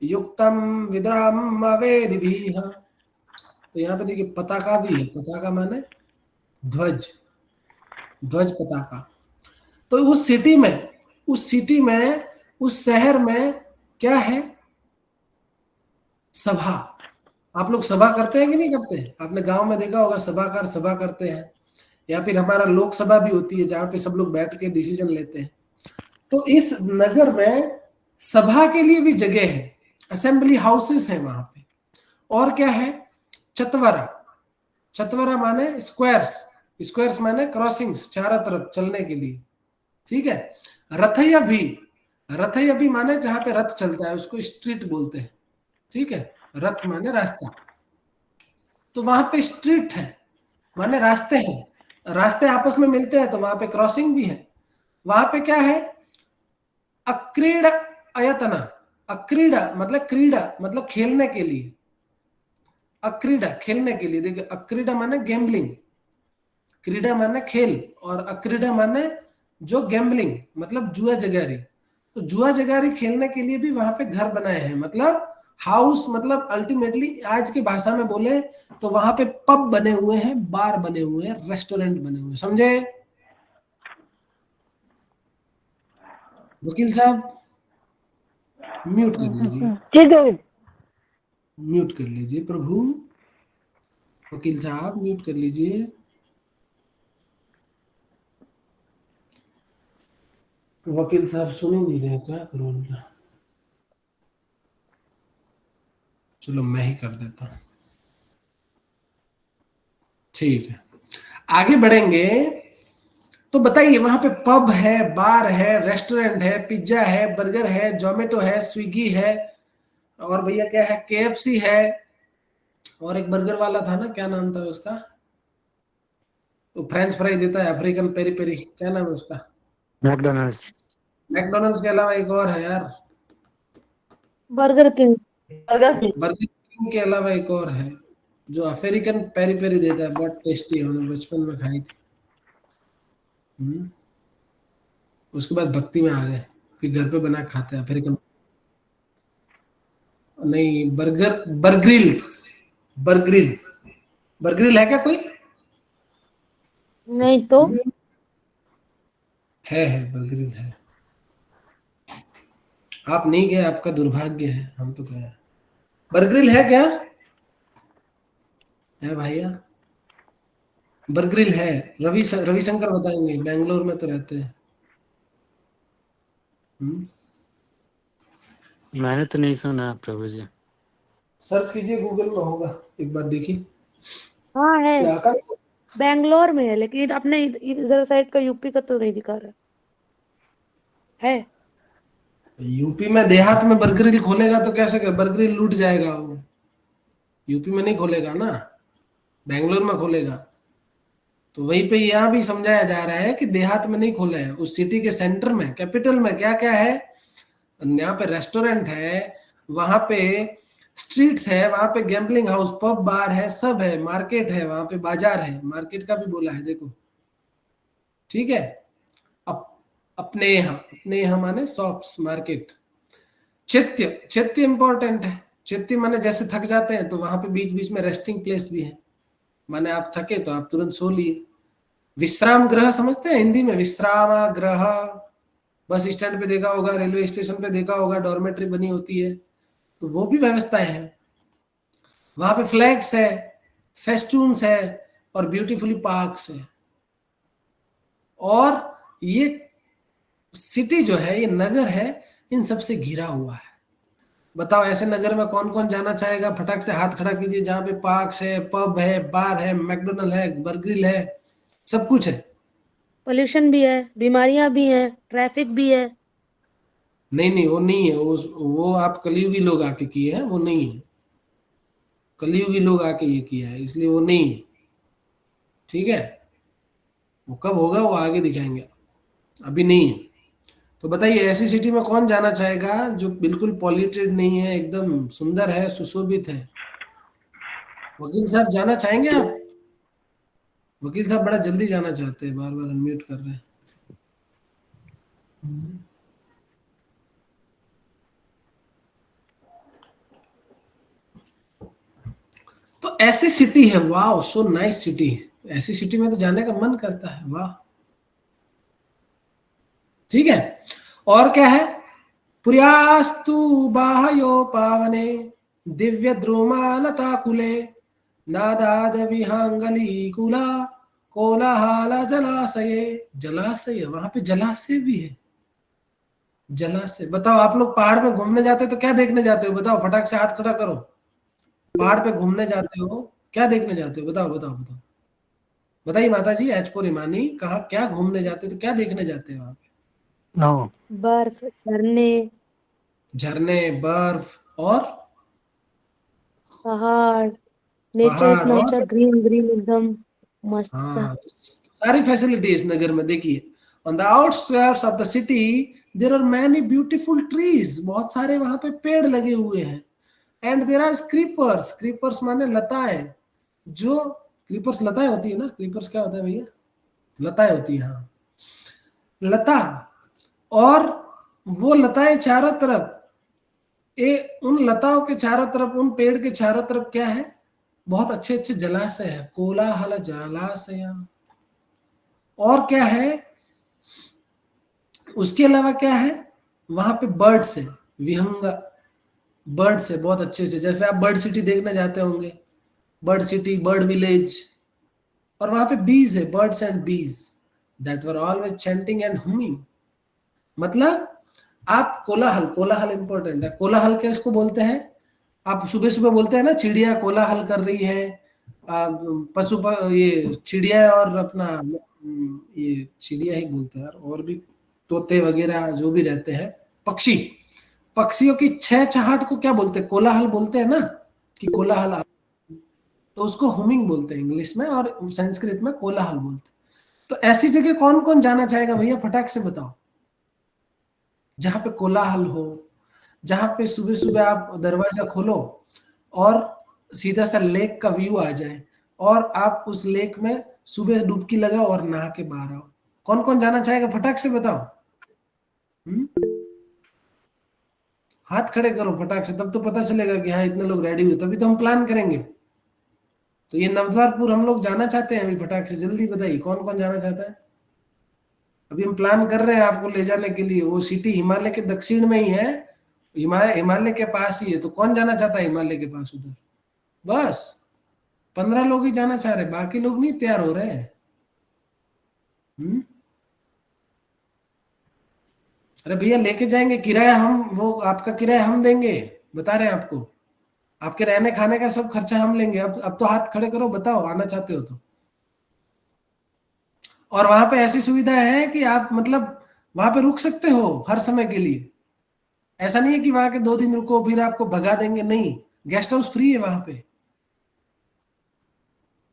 युक्तम विद्राम अवेदिभिः। तो यहाँ पे देखिए पताका भी है, पताका माने ध्वज, ध्वज पताका। तो उस सिटी में उस शहर में क्या है? सभा। आप लोग सभा करते हैं कि नहीं करते हैं? आपने गांव में देखा होगा सभाकार सभा करते हैं, या फिर हमारा लोकसभा भी होती है जहां पे सब लोग बैठ के डिसीजन लेते हैं। तो इस नगर में सभा के लिए भी जगह है, असेंबली हाउसेस है वहां पे। और क्या है? चत्वरा। चत्वरा माने स्क्वायर्स, स्क्वायर्स माने क्रॉसिंग्स, चारों तरफ चलने के लिए, ठीक है। रथया भी माने जहां पे रथ चलता है उसको स्ट्रीट बोलते हैं, ठीक है। रथ माने रास्ता, तो वहां पे स्ट्रीट है माने रास्ते हैं, रास्ते आपस में मिलते हैं तो वहां पे क्रॉसिंग भी है। वहां पे क्या है? अक्रीड़ा अयतना। अक्रीड़ा मतलब क्रीड़ा, मतलब खेलने के लिए। अक्रीड़ा खेलने के लिए, देखिए अक्रीड़ा माने गैम्बलिंग, क्रीड़ा माने खेल, और अक्रीड़ा माने जो गैम्बलिंग मतलब जुआ जगारी। तो जुआ जगारी खेलने के लिए भी वहां पे घर बनाए हैं, मतलब हाउस, मतलब अल्टीमेटली आज की भाषा में बोले तो वहां पे पब बने हुए हैं, बार बने हुए हैं, रेस्टोरेंट बने हुए हैं, समझे? वकील साहब म्यूट कर लीजिए, म्यूट कर लीजिए प्रभु। वकील साहब म्यूट कर लीजिए। वकील साहब सुन ही नहीं रहे, क्या करूं उनका? चलो मैं ही कर देता हूं, ठीक है। आगे बढ़ेंगे तो बताइए, वहां पे पब है, बार है, रेस्टोरेंट है, पिज्जा है, बर्गर है, जोमेटो है, स्विगी है, और भैया क्या है? केएफसी है, और एक बर्गर वाला था ना, क्या नाम था उसका? तो फ्रेंच फ्राई देता है, अफ्रीकन पेरी पेरी, क्या नाम है उसका? मैकडोनल्ड्स। मैकडोनल्ड्स के अलावा एक और है यार, बर्गर किंग। बर्गर किंग के अलावा एक और है जो अफ्रीकन पेरी पेरी देता है, बहुत टेस्टी है, हमने बचपन में खाई थी। उसके बाद भक्ति में आ गए, फिर घर पे बना खाते हैं अफ्रीकन। नहीं, बर्ग्रिल्स, बर्ग्रिल, बर्ग्रिल है क्या कोई? नहीं तो है बर्ग्रिल है। आप नहीं गए, आपका दुर्भाग्य है, हम तो गए। बर्ग्रिल है क्या? है भैया, बर्ग्रिल है। रविशंकर बताएंगे, बेंगलोर में तो रहते हैं। मैंने तो नहीं सुना प्रभु जी। सर्च कीजिए, गूगल में होगा, एक बार देखिए। हाँ है, क्या का? बेंगलोर में है, लेकिन अपने इधर साइड का यूपी का तो नहीं दिखा रहा है। यूपी में देहात में बर्गरिल खोलेगा तो कैसे कर? बर्गरिल लूट जाएगा वो, यूपी में नहीं खोलेगा ना, बेंगलोर में खोलेगा। तो वहीं पे यहाँ भी समझाया जा रहा है कि देहात में नहीं खोला है, उस सिटी के सेंटर में, कैपिटल में क्या क्या है? यहाँ पे रेस्टोरेंट है, वहां पे स्ट्रीट्स है, वहां पे गैम्बलिंग हाउस, पब, बार है, सब है, मार्केट है, वहां पे बाजार है, मार्केट का भी बोला है, देखो, ठीक है। अपने यहाँ माने शॉप्स, मार्केट। चैत्य इंपॉर्टेंट है। चैत्य माने जैसे थक जाते हैं तो वहां पे बीच बीच में रेस्टिंग प्लेस भी है, माने आप थके तो आप तुरंत सो लिए। विश्राम गृह समझते हैं हिंदी में, विश्राम गृह, बस स्टैंड पे देखा होगा, रेलवे स्टेशन पे देखा होगा, डॉर्मेट्री बनी होती है, तो वो भी व्यवस्थाएं हैं। वहां पे फ्लैग्स है, फेस्टून्स है और ब्यूटीफुली पार्क्स है। और ये सिटी जो है, ये नगर है, इन सबसे घिरा हुआ है। बताओ ऐसे नगर में कौन कौन जाना चाहेगा? फटाक से हाथ खड़ा कीजिए जहां पे पार्क्स है, पब है, बार है, मैकडोनल्ड है, बर्गर है, सब कुछ है। पोल्यूशन भी है, बीमारियां भी हैं, ट्रैफिक भी है। नहीं नहीं, वो नहीं है, वो आप कलयुगी लोग आके किए हैं, वो नहीं है। कलयुगी लोग आके ये किया है, इसलिए वो नहीं है। ठीक है, वो कब होगा वो आगे दिखाएंगे, अभी नहीं है। तो बताइए ऐसी सिटी में कौन जाना चाहेगा जो बिल्कुल पॉल्यूटेड नहीं है, एकदम सुंदर है, सुशोभित है? वकील साहब जाना चाहेंगे आप? वकील साहब बड़ा जल्दी जाना चाहते हैं, बार बार अनम्यूट कर रहे हैं। तो ऐसी सिटी है, वाह सो नाइस सिटी। ऐसी सिटी में तो जाने का मन करता है, वाह। ठीक है, और क्या है? पुर्यास्तु बाह्यो पावने दिव्य द्रुमालता कुले नादाद विहंगली कुला कोलाहल जलाशय। जलाशय, वहां पे जलाशय भी है। जलाशय, बताओ आप लोग पहाड़ में घूमने जाते हो तो क्या देखने जाते हो? बताओ, फटाक से हाथ खड़ा करो। पहाड़ पे घूमने जाते हो, क्या देखने जाते हो? बताओ बताओ बताओ, बताइए माता जी, एच को रिमानी, कहा क्या घूमने जाते हो तो क्या देखने जाते हो वहां पे? नो। बर्फ, झरने, झरने, बर्फ और पहाड़, नेचर पहाड़ इतना और अच्छा ग्रीन ग्रीन एकदम मस्त सा। हाँ, तो सारी फैसिलिटीज नगर में। देखिए, on the outskirts of the city there are many beautiful trees, बहुत सारे वहां पे पेड़ लगे हुए हैं। And there are creepers, creepers माने लताएं, जो क्रीपर्स लताएं होती है ना, क्रीपर्स क्या होता है भैया? लताएं होती है, हाँ, लता। और वो लताएं चारों तरफ, उन लताओं के चारों तरफ, उन पेड़ के चारों तरफ क्या है? बहुत अच्छे अच्छे जलाशय है, कोलाहल जलाशय। और क्या है उसके अलावा? क्या है वहां पे? बर्ड्स है, विहंग बर्ड्स है बहुत अच्छे से। जैसे आप बर्ड सिटी देखने जाते होंगे, बर्ड सिटी, बर्ड विलेज। और वहां पे बीज है, birds and bees that were always chanting and humming. मतलब आप कोलाहल, कोलाहल इंपॉर्टेंट है। कोलाहल क्या इसको बोलते हैं? आप सुबह सुबह बोलते हैं ना, चिड़िया कोलाहल कर रही है, ये चिड़िया और अपना ये चिड़िया ही बोलते हैं यार, और भी तोते वगैरह जो भी रहते हैं, पक्षी, पक्षियों की चहचहाट को क्या बोलते हैं? कोलाहल बोलते हैं ना, कि कोलाहल। तो उसको हुमिंग बोलते हैं इंग्लिश में, और संस्कृत में कोलाहल बोलते हैं। तो ऐसी जगह कौन कौन जाना चाहेगा भैया? फटाक से बताओ, जहां पे कोलाहल हो, जहां पे सुबह सुबह आप दरवाजा खोलो और सीधा सा लेक का व्यू आ जाए, और आप उस लेक में सुबह डुबकी लगाओ और नहा के बाहर आओ। कौन कौन जाना चाहेगा? फटाक से बताओ। हाथ खड़े करो फटाक से, तब तो पता चलेगा कि हाँ इतने लोग रेडी हुए, तभी तो हम प्लान करेंगे। तो ये नवद्वारपुर हम लोग जाना चाहते हैं अभी, फटाक से जल्दी बताइए कौन कौन जाना चाहता है। अभी हम प्लान कर रहे हैं आपको ले जाने के लिए। वो सिटी हिमालय के दक्षिण में ही है, हिमालय के पास ही है। तो कौन जाना चाहता है हिमालय के पास उधर? बस 15 लोग ही जाना चाह रहे, बाकी लोग नहीं तैयार हो रहे हैं। अरे भैया लेके जाएंगे, किराया हम, वो आपका किराया हम देंगे, बता रहे हैं आपको। आपके रहने खाने का सब खर्चा हम लेंगे। अब तो हाथ खड़े करो, बताओ आना चाहते हो तो। और वहां पे ऐसी सुविधा है कि आप मतलब वहां पे रुक सकते हो हर समय के लिए। ऐसा नहीं है कि वहां के 2 दिन रुको फिर आपको भगा देंगे, नहीं, गेस्ट हाउस फ्री है वहां पे।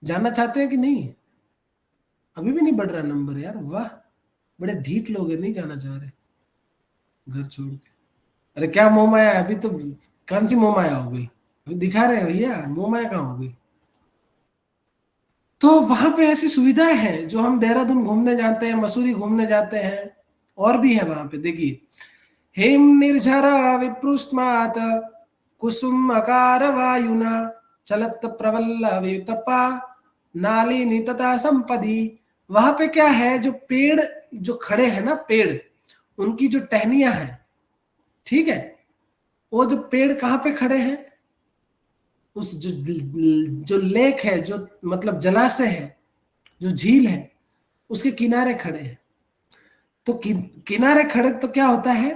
जानना चाहते हैं कि नहीं? अभी भी नहीं बढ़ रहा नंबर यार, वाह, बड़े ढीठ लोग हैं, नहीं जाना चाह रहे घर छोड़ के। अरे क्या मोह माया है? अभी तो कौन सी मोह माया हो गई? अभी दिखा रहे हैं भैया, मोह माया कहाँ हो गई? तो वहां पे ऐसी सुविधाएं हैं जो हम देहरादून घूमने जाते हैं, मसूरी घूमने जाते हैं, और भी है वहां पे। देखिए, हेम निर्झरा विप्रुष्मात कुसुम अकार वायुना चलत प्रवल्लवितपा नालिनी तथा संपदी। वहां पे क्या है, जो पेड़ जो खड़े हैं ना, पेड़, उनकी जो टहनियां हैं, ठीक है, वो जो पेड़ कहाँ पे खड़े हैं, उस जो लेक है, जो मतलब जलाशय है, जो झील है, उसके किनारे खड़े हैं। तो किनारे खड़े तो क्या होता है,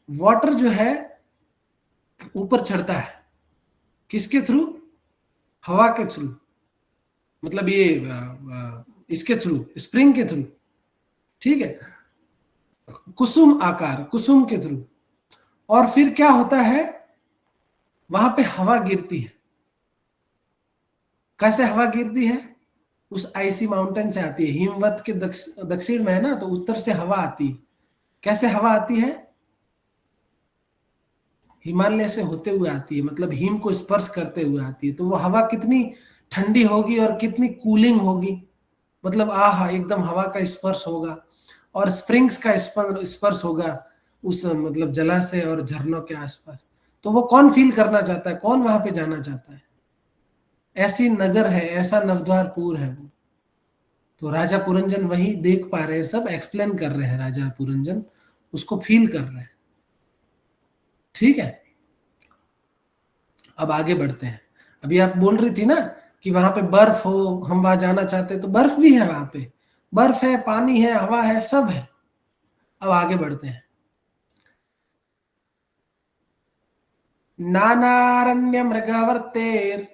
वाटर जो है ऊपर चढ़ता है, किसके थ्रू, हवा के थ्रू, मतलब ये इसके थ्रू, स्प्रिंग के थ्रू, ठीक है, कुसुम आकार, कुसुम के थ्रू। और फिर क्या होता है, वहां पे हवा गिरती है। कैसे हवा गिरती है, उस आइसी माउंटेन से आती है, हिमवत के दक्षिण में है ना, तो उत्तर से हवा आती है। कैसे हवा आती है, हिमालय से होते हुए आती है, मतलब हिम को स्पर्श करते हुए आती है। तो वो हवा कितनी ठंडी होगी और कितनी कूलिंग होगी, मतलब आहा, एकदम हवा का स्पर्श होगा, और स्प्रिंग्स का स्पर्श होगा उस मतलब जलाशय और झरनों के आसपास। तो वो कौन फील करना चाहता है, कौन वहां पे जाना चाहता है। ऐसी नगर है, ऐसा नवद्वारपुर है वो। तो राजा पुरंजन वही देख पा रहे हैं, सब एक्सप्लेन कर रहे हैं, राजा पुरंजन उसको फील कर रहे हैं। ठीक है, अब आगे बढ़ते हैं। अभी आप बोल रही थी ना कि वहां पे बर्फ हो, हम वहां जाना चाहते हैं, तो बर्फ भी है वहां पे, बर्फ है, पानी है, हवा है, सब है। अब आगे बढ़ते हैं। नानारण्य मृगवर्तेर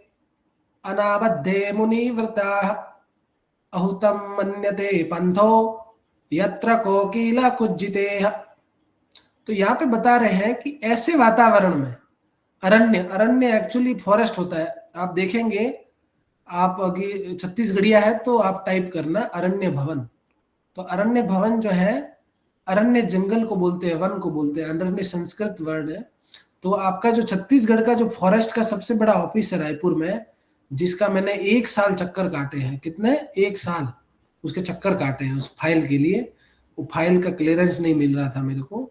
अनाबद्धे मुनिव्रता अहुतम मन्यते पंथो यत्र कोकिला कुज्जिते। तो यहाँ पे बता रहे हैं कि ऐसे वातावरण में, अरण्य, अरण्य एक्चुअली फॉरेस्ट होता है। आप देखेंगे, आप अगर छत्तीसगढ़िया है तो आप टाइप करना अरण्य भवन। तो अरण्य भवन जो है, अरण्य जंगल को बोलते हैं, वन को बोलते हैं, अरण्य संस्कृत वर्ड है। तो आपका जो छत्तीसगढ़ का जो फॉरेस्ट का सबसे बड़ा ऑफिस है रायपुर में, जिसका मैंने 1 साल चक्कर काटे हैं, कितने, 1 साल उसके चक्कर काटे हैं उस फाइल के लिए। वो फाइल का क्लियरेंस नहीं मिल रहा था मेरे को।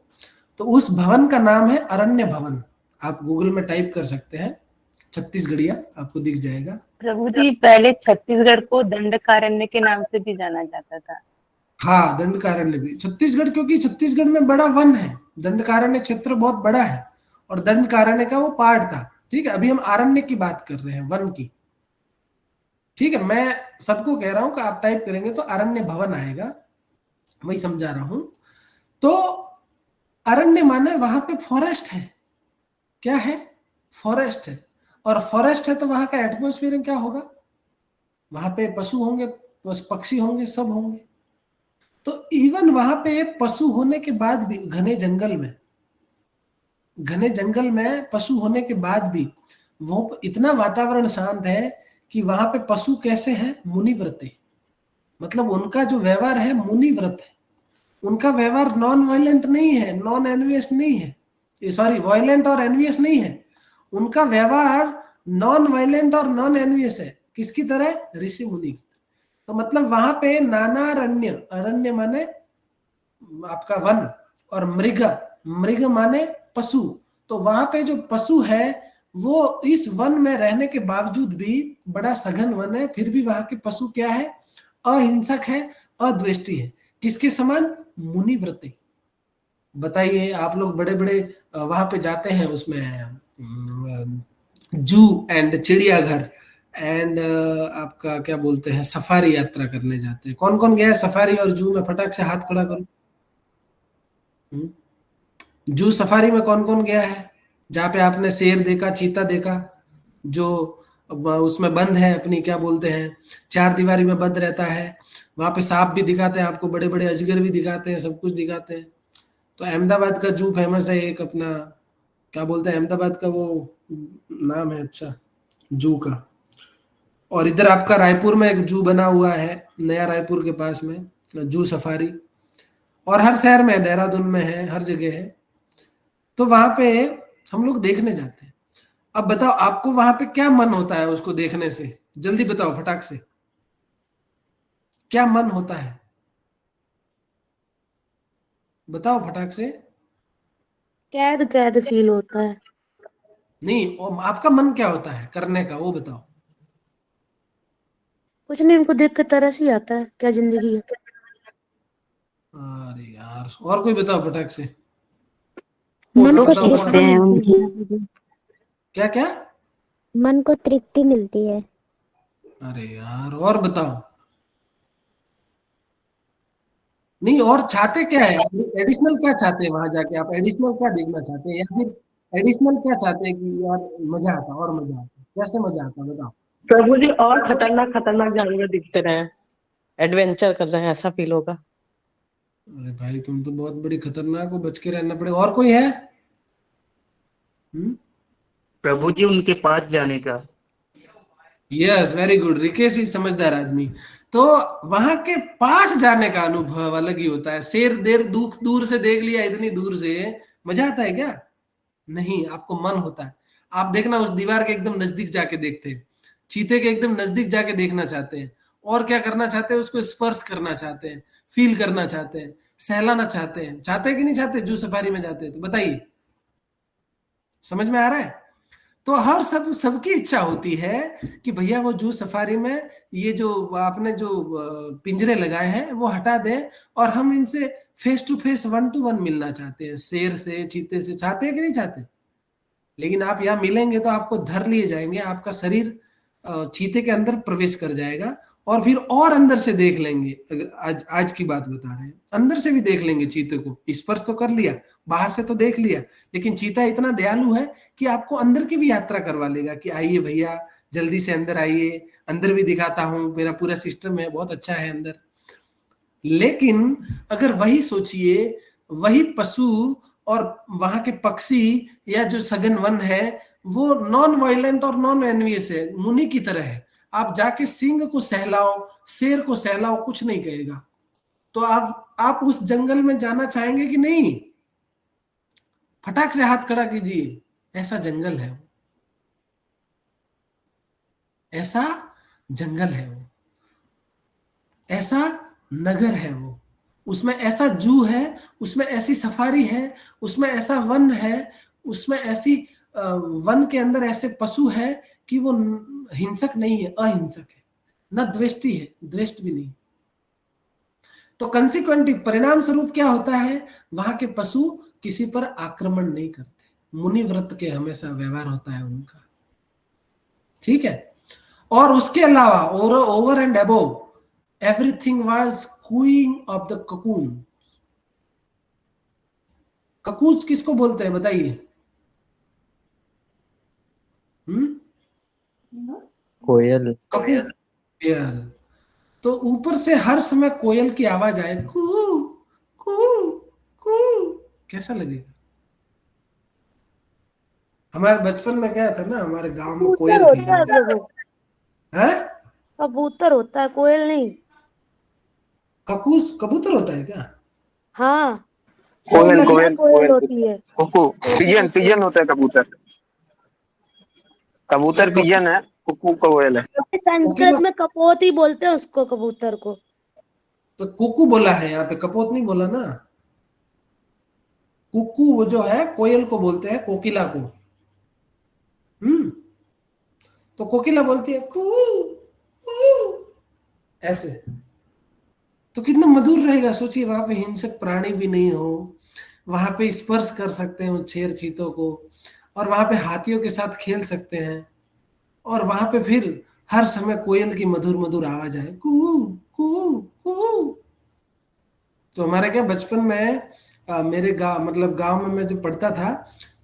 तो उस भवन का नाम है अरण्य भवन। आप गूगल में टाइप कर सकते हैं, छत्तीसगढ़िया, आपको दिख जाएगा। प्रभु जी, पहले छत्तीसगढ़ को दंडकारण्य के नाम से भी जाना जाता था। हाँ, दंडकारण्य भी छत्तीसगढ़, क्योंकि छत्तीसगढ़ में बड़ा वन है, दंडकारण्य क्षेत्र बहुत बड़ा है, और दंडकारण्य का वो पार्ट था। ठीक है, अभी हम अरण्य की बात कर रहे हैं, वन की। ठीक है, मैं सबको कह रहा हूं कि आप टाइप करेंगे तो अरण्य भवन आएगा, वही समझा रहा हूं। तो अरण्य माने वहां पे फॉरेस्ट है। क्या है, फॉरेस्ट है। और फॉरेस्ट है तो वहां का एटमोस्फियर क्या होगा, वहां पे पशु होंगे, पक्षी होंगे, सब होंगे। तो इवन वहां पे पशु होने के बाद भी, घने जंगल में, घने जंगल में पशु होने के बाद भी वो इतना वातावरण शांत है कि वहां पे पशु कैसे हैं, मुनिव्रते, मतलब उनका जो व्यवहार है मुनिव्रत है। उनका व्यवहार नॉन वायलेंट नहीं है, नॉन एनवियस नहीं है, सॉरी, वायलेंट और एनवियस नहीं है। उनका व्यवहार नॉन वायलेंट और नॉन एनवियस है। किसकी तरह, ऋषि मुनि। तो मतलब वहां पे नानारण्य, अरण्य माने आपका वन, और मृग, मृग माने पशु। तो वहां पे जो पशु है वो इस वन में रहने के बावजूद भी, बड़ा सघन वन है, फिर भी वहां के पशु क्या है, अहिंसक है, अद्वेष्टि है। किसके समान, मुनिव्रते। बताइए, आप लोग बड़े बड़े वहां पे जाते हैं, उसमें जू एंड चिड़ियाघर एंड आपका क्या बोलते हैं, सफारी यात्रा करने जाते हैं। कौन कौन गया है सफारी और जू में, फटाक से हाथ खड़ा करो। जू सफारी में कौन कौन गया है, जहाँ पे आपने शेर देखा, चीता देखा, जो उसमें बंद है, अपनी क्या बोलते हैं, चार दीवारी में बंद रहता है। वहां पे सांप भी दिखाते हैं आपको, बड़े बड़े अजगर भी दिखाते हैं, सब कुछ दिखाते हैं। तो अहमदाबाद का जू फेमस है, एक अपना क्या बोलते हैं, अहमदाबाद का वो नाम है, अच्छा, जू का। और इधर आपका रायपुर में एक जू बना हुआ है, नया रायपुर के पास में, जू सफारी। और हर शहर में है, देहरादून में है, हर जगह है। तो वहां पे हम लोग देखने जाते हैं। अब बताओ, आपको वहां पे क्या मन होता है उसको देखने से, जल्दी बताओ फटाक से, क्या मन होता है, बताओ फटाक से। कैद कैद फील होता है। नहीं, आपका मन क्या होता है करने का, वो बताओ। कुछ नहीं, उनको देख के तरस ही आता है, क्या जिंदगी है। अरे यार, और कोई बताओ फटाक से। मन हाँ को बताओ तृप्ति बताओ। हैं मिलती है प्रभु जी। क्या क्या? मन को तृप्ति मिलती है। अरे यार, और बताओ। नहीं, और चाहते क्या है? एडिशनल क्या चाहते हैं वहां जाके? आप एडिशनल क्या देखना चाहते हैं, या फिर एडिशनल क्या चाहते हैं कि यार मजा आता, और मजा आता? कैसे मजा आता, बताओ। प्रभु जी और खतरनाक खतरनाक जानवर दिखते रहे, एडवेंचर कर रहे हैं, ऐसा फील होगा। अरे भाई, तुम तो बहुत बड़ी खतरनाक हो, बच के रहना पड़ेगा। और कोई है? प्रभु जी उनके पास जाने का। Yes, very good. रिकेश ही समझदार आदमी। तो वहां के पास जाने का अनुभव अलग ही होता है। शेर देर दूर दूर से देख लिया, इतनी दूर से मजा आता है क्या? नहीं, आपको मन होता है। आप देखना, उस दीवार के एकदम नजदीक जाके देखते हैं, चीते के एकदम नजदीक जाके देखना चाहते हैं। और क्या करना चाहते हैं? उसको स्पर्श करना चाहते हैं, फील करना चाहते हैं, सहलाना चाहते हैं। चाहते हैं कि नहीं चाहते? जू सफारी में जाते हैं तो बताइए, समझ में आ रहा है? तो हर सबकी इच्छा होती है कि भैया वो जू सफारी में ये जो आपने जो पिंजरे लगाए हैं वो हटा दें, और हम इनसे फेस टू फेस, 1 to 1 मिलना चाहते हैं, शेर से, चीते से। चाहते हैं कि नहीं चाहते? लेकिन आप यहाँ मिलेंगे तो आपको धर लिए जाएंगे, आपका शरीर चीते के अंदर प्रवेश कर जाएगा, और फिर और अंदर से देख लेंगे। आज की बात बता रहे हैं, अंदर से भी देख लेंगे चीते को। स्पर्श तो कर लिया, बाहर से तो देख लिया, लेकिन चीता इतना दयालु है कि आपको अंदर की भी यात्रा करवा लेगा कि आइए भैया, जल्दी से अंदर आइए, अंदर भी दिखाता हूं, मेरा पूरा सिस्टम है, बहुत अच्छा है अंदर। लेकिन अगर वही सोचिए, वही पशु और वहां के पक्षी या जो सघन वन है वो नॉन वायलेंट और नॉन एनवियस है, मुनि की तरह है। आप जाके सिंह को सहलाओ, शेर को सहलाओ, कुछ नहीं कहेगा। तो आप उस जंगल में जाना चाहेंगे कि नहीं? फटाक से हाथ खड़ा कीजिए। ऐसा जंगल है वो, ऐसा जंगल है वो, ऐसा नगर है वो, उसमें ऐसा जू है, उसमें ऐसी सफारी है, उसमें ऐसा वन है, उसमें ऐसी वन के अंदर ऐसे पशु है कि वो हिंसक नहीं है, अहिंसक है, न द्वेष्टि है, द्वेष्ट भी नहीं। तो कंसिक्वेंटली, परिणाम स्वरूप क्या होता है? वहां के पशु किसी पर आक्रमण नहीं करते, मुनि व्रत के हमेशा व्यवहार होता है उनका, ठीक है। और उसके अलावा over and above everything was cooing of the cocoon. Cuckoos किसको बोलते हैं बताइए? कोयल। कोयल। तो ऊपर से हर समय कोयल की आवाज आए, कू कू कू, कैसा लगेगा? हमारे बचपन में क्या था ना, हमारे गांव में कोयल थी। है? कबूतर होता है, कोयल नहीं। कबूतर होता है क्या? हाँ, कोयल कोयल कोयल होती है। कुकू, पिजन पिजन होता है कबूतर। कबूतर पिजन है, कुकू कोयल है। संस्कृत में कपोत ही बोलते हैं उसको, कबूतर को। तो कुकू बोला है यहाँ पे, कपोत नहीं बोला ना। कुकू वो जो है, कोयल को बोलते हैं, कोकिला को। तो कोकिला बोलती है कू कू, ऐसे। तो कितना मधुर रहेगा, सोचिए। वहां पे हिंसक प्राणी भी नहीं हो, वहां पे स्पर्श कर सकते हैं शेर चीतों को, और वहां पे हाथियों के साथ खेल सकते हैं, और वहां पे फिर हर समय कोयल की मधुर मधुर आवाज आए, कू कू कू। तो हमारे क्या बचपन में मेरे गांव में मैं जब पढ़ता था,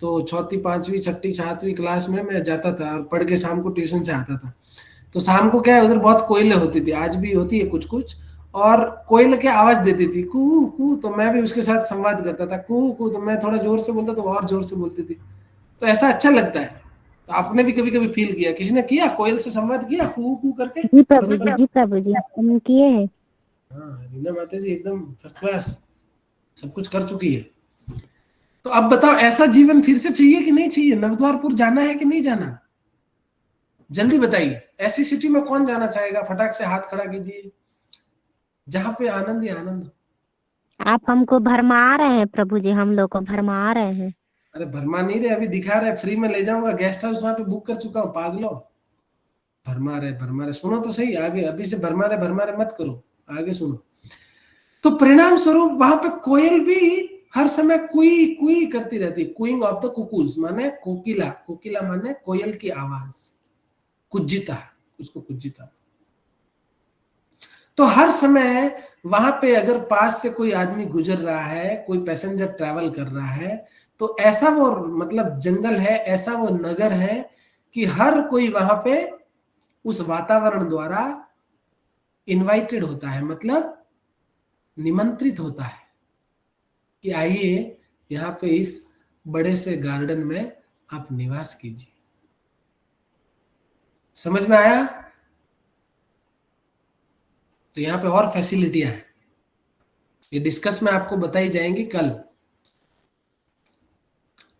तो चौथी, पांचवी, छठी, सातवीं क्लास में मैं जाता था और पढ़ के शाम को ट्यूशन से आता था। तो शाम को क्या है, उधर बहुत कोयलें होती थी, आज भी होती है कुछ कुछ, और कोयल की आवाज देती थी, कू कू। तो मैं भी उसके साथ संवाद करता था, कू कू। तो मैं थोड़ा जोर से बोलता तो और जोर से बोलती थी। तो ऐसा अच्छा लगता है। तो आपने भी कभी कभी फील किया, किसी ने किया, कोयल से संवाद किया कू कू करके? जी प्रभु जी, जी प्रभु जी, हम किए हैं। हाँ, रीना माता जी एकदम फर्स्ट क्लास, सब कुछ कर चुकी है। तो अब बताओ, ऐसा जीवन फिर से चाहिए कि नहीं चाहिए? नवद्वारपुर जाना है कि नहीं जाना? जल्दी बताइए। ऐसी सिटी में कौन जाना चाहेगा? फटाक से हाथ खड़ा कीजिए, जहां पे आनंद ही आनंद हो। आप हमको भरमा रहे हैं प्रभु जी, हम लोग को भरमा रहे हैं। अरे भरमा नहीं रहे, अभी दिखा रहे, फ्री में ले जाऊंगा। गेस्ट हाउस वहां पे बुक कर चुका हूँ, पागलो। भरमा रहे, सुनो तो सही आगे, अभी से भरमा रहे मत करो, आगे सुनो। तो परिणाम स्वरूप वहां पे कोयल भी हर समय कुई कुई करती रहती, कुइंग ऑफ द कुकूज माने कोकिला, कोकिला माने कोयल की आवाज, कुज्जिता, उसको कुज्जिता। तो हर समय वहां पे अगर पास से कोई आदमी गुजर रहा है, कोई पैसेंजर ट्रैवल कर रहा है, तो ऐसा वो मतलब जंगल है, ऐसा वो नगर है कि हर कोई वहां पे उस वातावरण द्वारा इनवाइटेड होता है, मतलब निमंत्रित होता है कि आइए यहाँ पे इस बड़े से गार्डन में आप निवास कीजिए। समझ में आया? तो यहाँ पे और फैसिलिटियां हैं, ये डिस्कस में आपको बताई जाएंगी कल।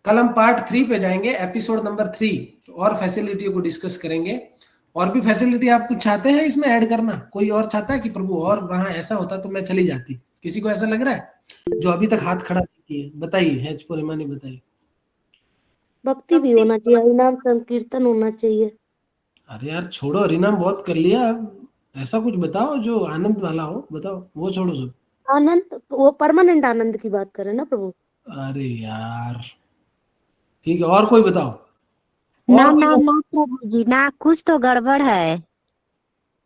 कल हम पार्ट 3 पे जाएंगे, एपिसोड नंबर 3, और फैसिलिटियों को डिस्कस करेंगे। और भी फैसिलिटी आप कुछ चाहते हैं इसमें ऐड करना? कोई और चाहता है कि प्रभु और वहां ऐसा होता तो मैं चली जाती? किसी को ऐसा लग रहा है जो अभी तक हाथ खड़ा नहीं किए? बताइए, हैज परिमानी बताइए। भक्ति भी होना चाहिए, हरिनाम संकीर्तन होना चाहिए। अरे यार छोड़ो, हरिनाम बहुत कर लिया, अब ऐसा कुछ बताओ जो आनंद वाला हो, बताओ, वो छोड़ो सब। आनंद, वो परमानेंट आनंद की बात करें ना प्रभु। अरे यार ठीक है, और कोई बताओ? ना और कोई? ना ना प्रभु जी ना, कुछ तो गड़बड़ है।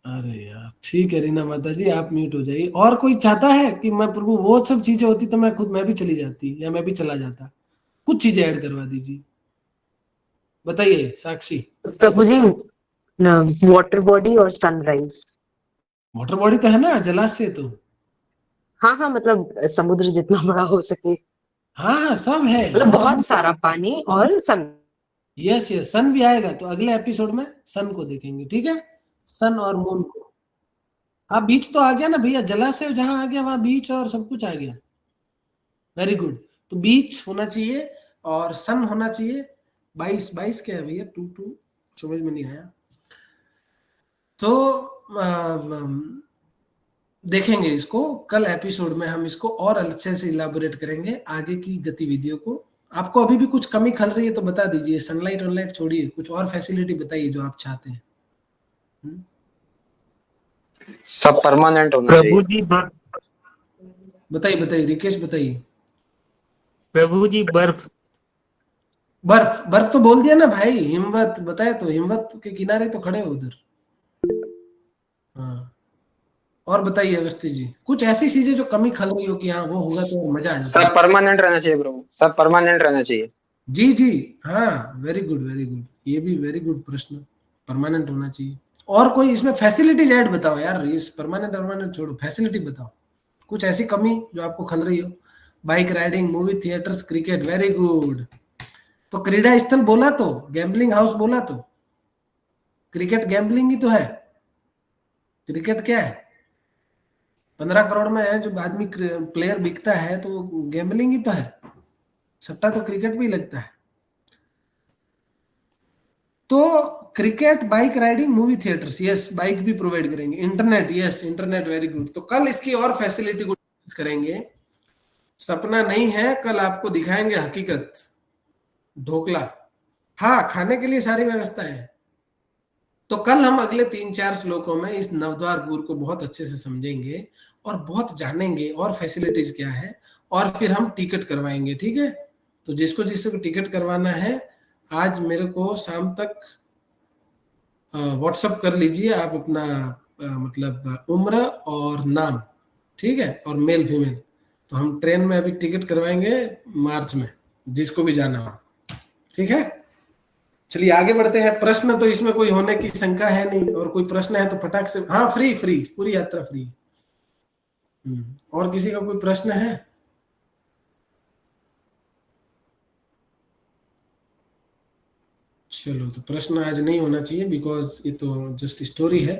अरे यार ठीक है रीना माता जी, आप म्यूट हो जाइए। और कोई चाहता है कि मैं प्रभु वो सब चीजें होती तो मैं भी चली जाती, या मैं भी चला जाता? कुछ चीजें ऐड करवा दीजिए, बताइए साक्षी। प्रभु जी, वाटर बॉडी और सनराइज। वाटर बॉडी तो है ना, जलाशय तो। हाँ हाँ, मतलब समुद्र जितना बड़ा हो सके, हाँ सब है, मतलब वो तो बहुत सारा पानी और सन। यस यस, सन भी आएगा, तो अगले एपिसोड में सन को देखेंगे, ठीक है? सन और मून को। हाँ बीच तो आ गया ना भैया, जलाशय जहां आ गया वहां बीच और सब कुछ आ गया। Very good. तो बीच होना चाहिए और सन होना चाहिए। 22 22 क्या है भैया? 2 समझ में नहीं आया। तो देखेंगे इसको कल एपिसोड में, हम इसको और अच्छे से इलाबोरेट करेंगे आगे की गतिविधियों को। आपको अभी भी कुछ कमी खल रही है तो बता दीजिए, सनलाइट ऑनलाइट छोड़िए, कुछ और फैसिलिटी बताइए जो आप चाहते हैं। सब परमानेंट होना प्रभु चाहिए। जी बर्फ, बताइए रिकेश बताइए। प्रभु जी बर्फ। बर्फ, बर्फ तो बोल दिया ना भाई, हिमवत बताए तो, हिमवत के किनारे तो खड़े हो उधर। हाँ और बताइए अवस्थी जी, कुछ ऐसी चीजें जो कमी खल रही हो कि हाँ वो होगा तो मजा आ जाता। सब परमानेंट रहना चाहिए प्रभु, सब परमानेंट रहना चाहिए। जी जी हाँ, वेरी गुड वेरी गुड, ये भी वेरी गुड प्रश्न, परमानेंट होना चाहिए। और कोई इसमें फैसिलिटीज ऐड बताओ यार, इस परमानेंट छोड़ो, फैसिलिटी बताओ कुछ ऐसी कमी जो आपको खल रही हो। Bike riding, movie theatres, cricket, very good. तो क्रीड़ा स्थल बोला तो, गैम्बलिंग हाउस बोला तो, क्रिकेट गैम्बलिंग ही तो है। क्रिकेट क्या है? 15 करोड़ में है जो आदमी प्लेयर बिकता है, तो गैम्बलिंग ही तो है। सट्टा तो क्रिकेट भी लगता है। तो cricket, bike riding, movie theatres, yes bike भी प्रोवाइड करेंगे, internet, yes internet, very good. तो कल इसकी और फैसिलिटी को डिस्कस करेंगे। सपना नहीं है, कल आपको दिखाएंगे हकीकत। ढोकला, हाँ खाने के लिए सारी व्यवस्था है। तो कल हम अगले 3-4 श्लोकों में इस नवद्वारपुर को बहुत अच्छे से समझेंगे और बहुत जानेंगे और फैसिलिटीज क्या है, और फिर हम टिकट करवाएंगे, ठीक है? तो जिसको जिसको टिकट करवाना है आज मेरे को शाम तक व्हाट्सअप कर लीजिए आप अपना मतलब उम्र और नाम, ठीक है, और मेल फीमेल। तो हम ट्रेन में अभी टिकट करवाएंगे मार्च में, जिसको भी जाना हो, ठीक है? चलिए आगे बढ़ते हैं। प्रश्न तो इसमें कोई होने की शंका है नहीं, और कोई प्रश्न है तो फटाक से, हाँ फ्री पूरी यात्रा फ्री। और किसी का कोई प्रश्न है? चलो, तो प्रश्न आज नहीं होना चाहिए बिकॉज ये तो जस्ट स्टोरी है।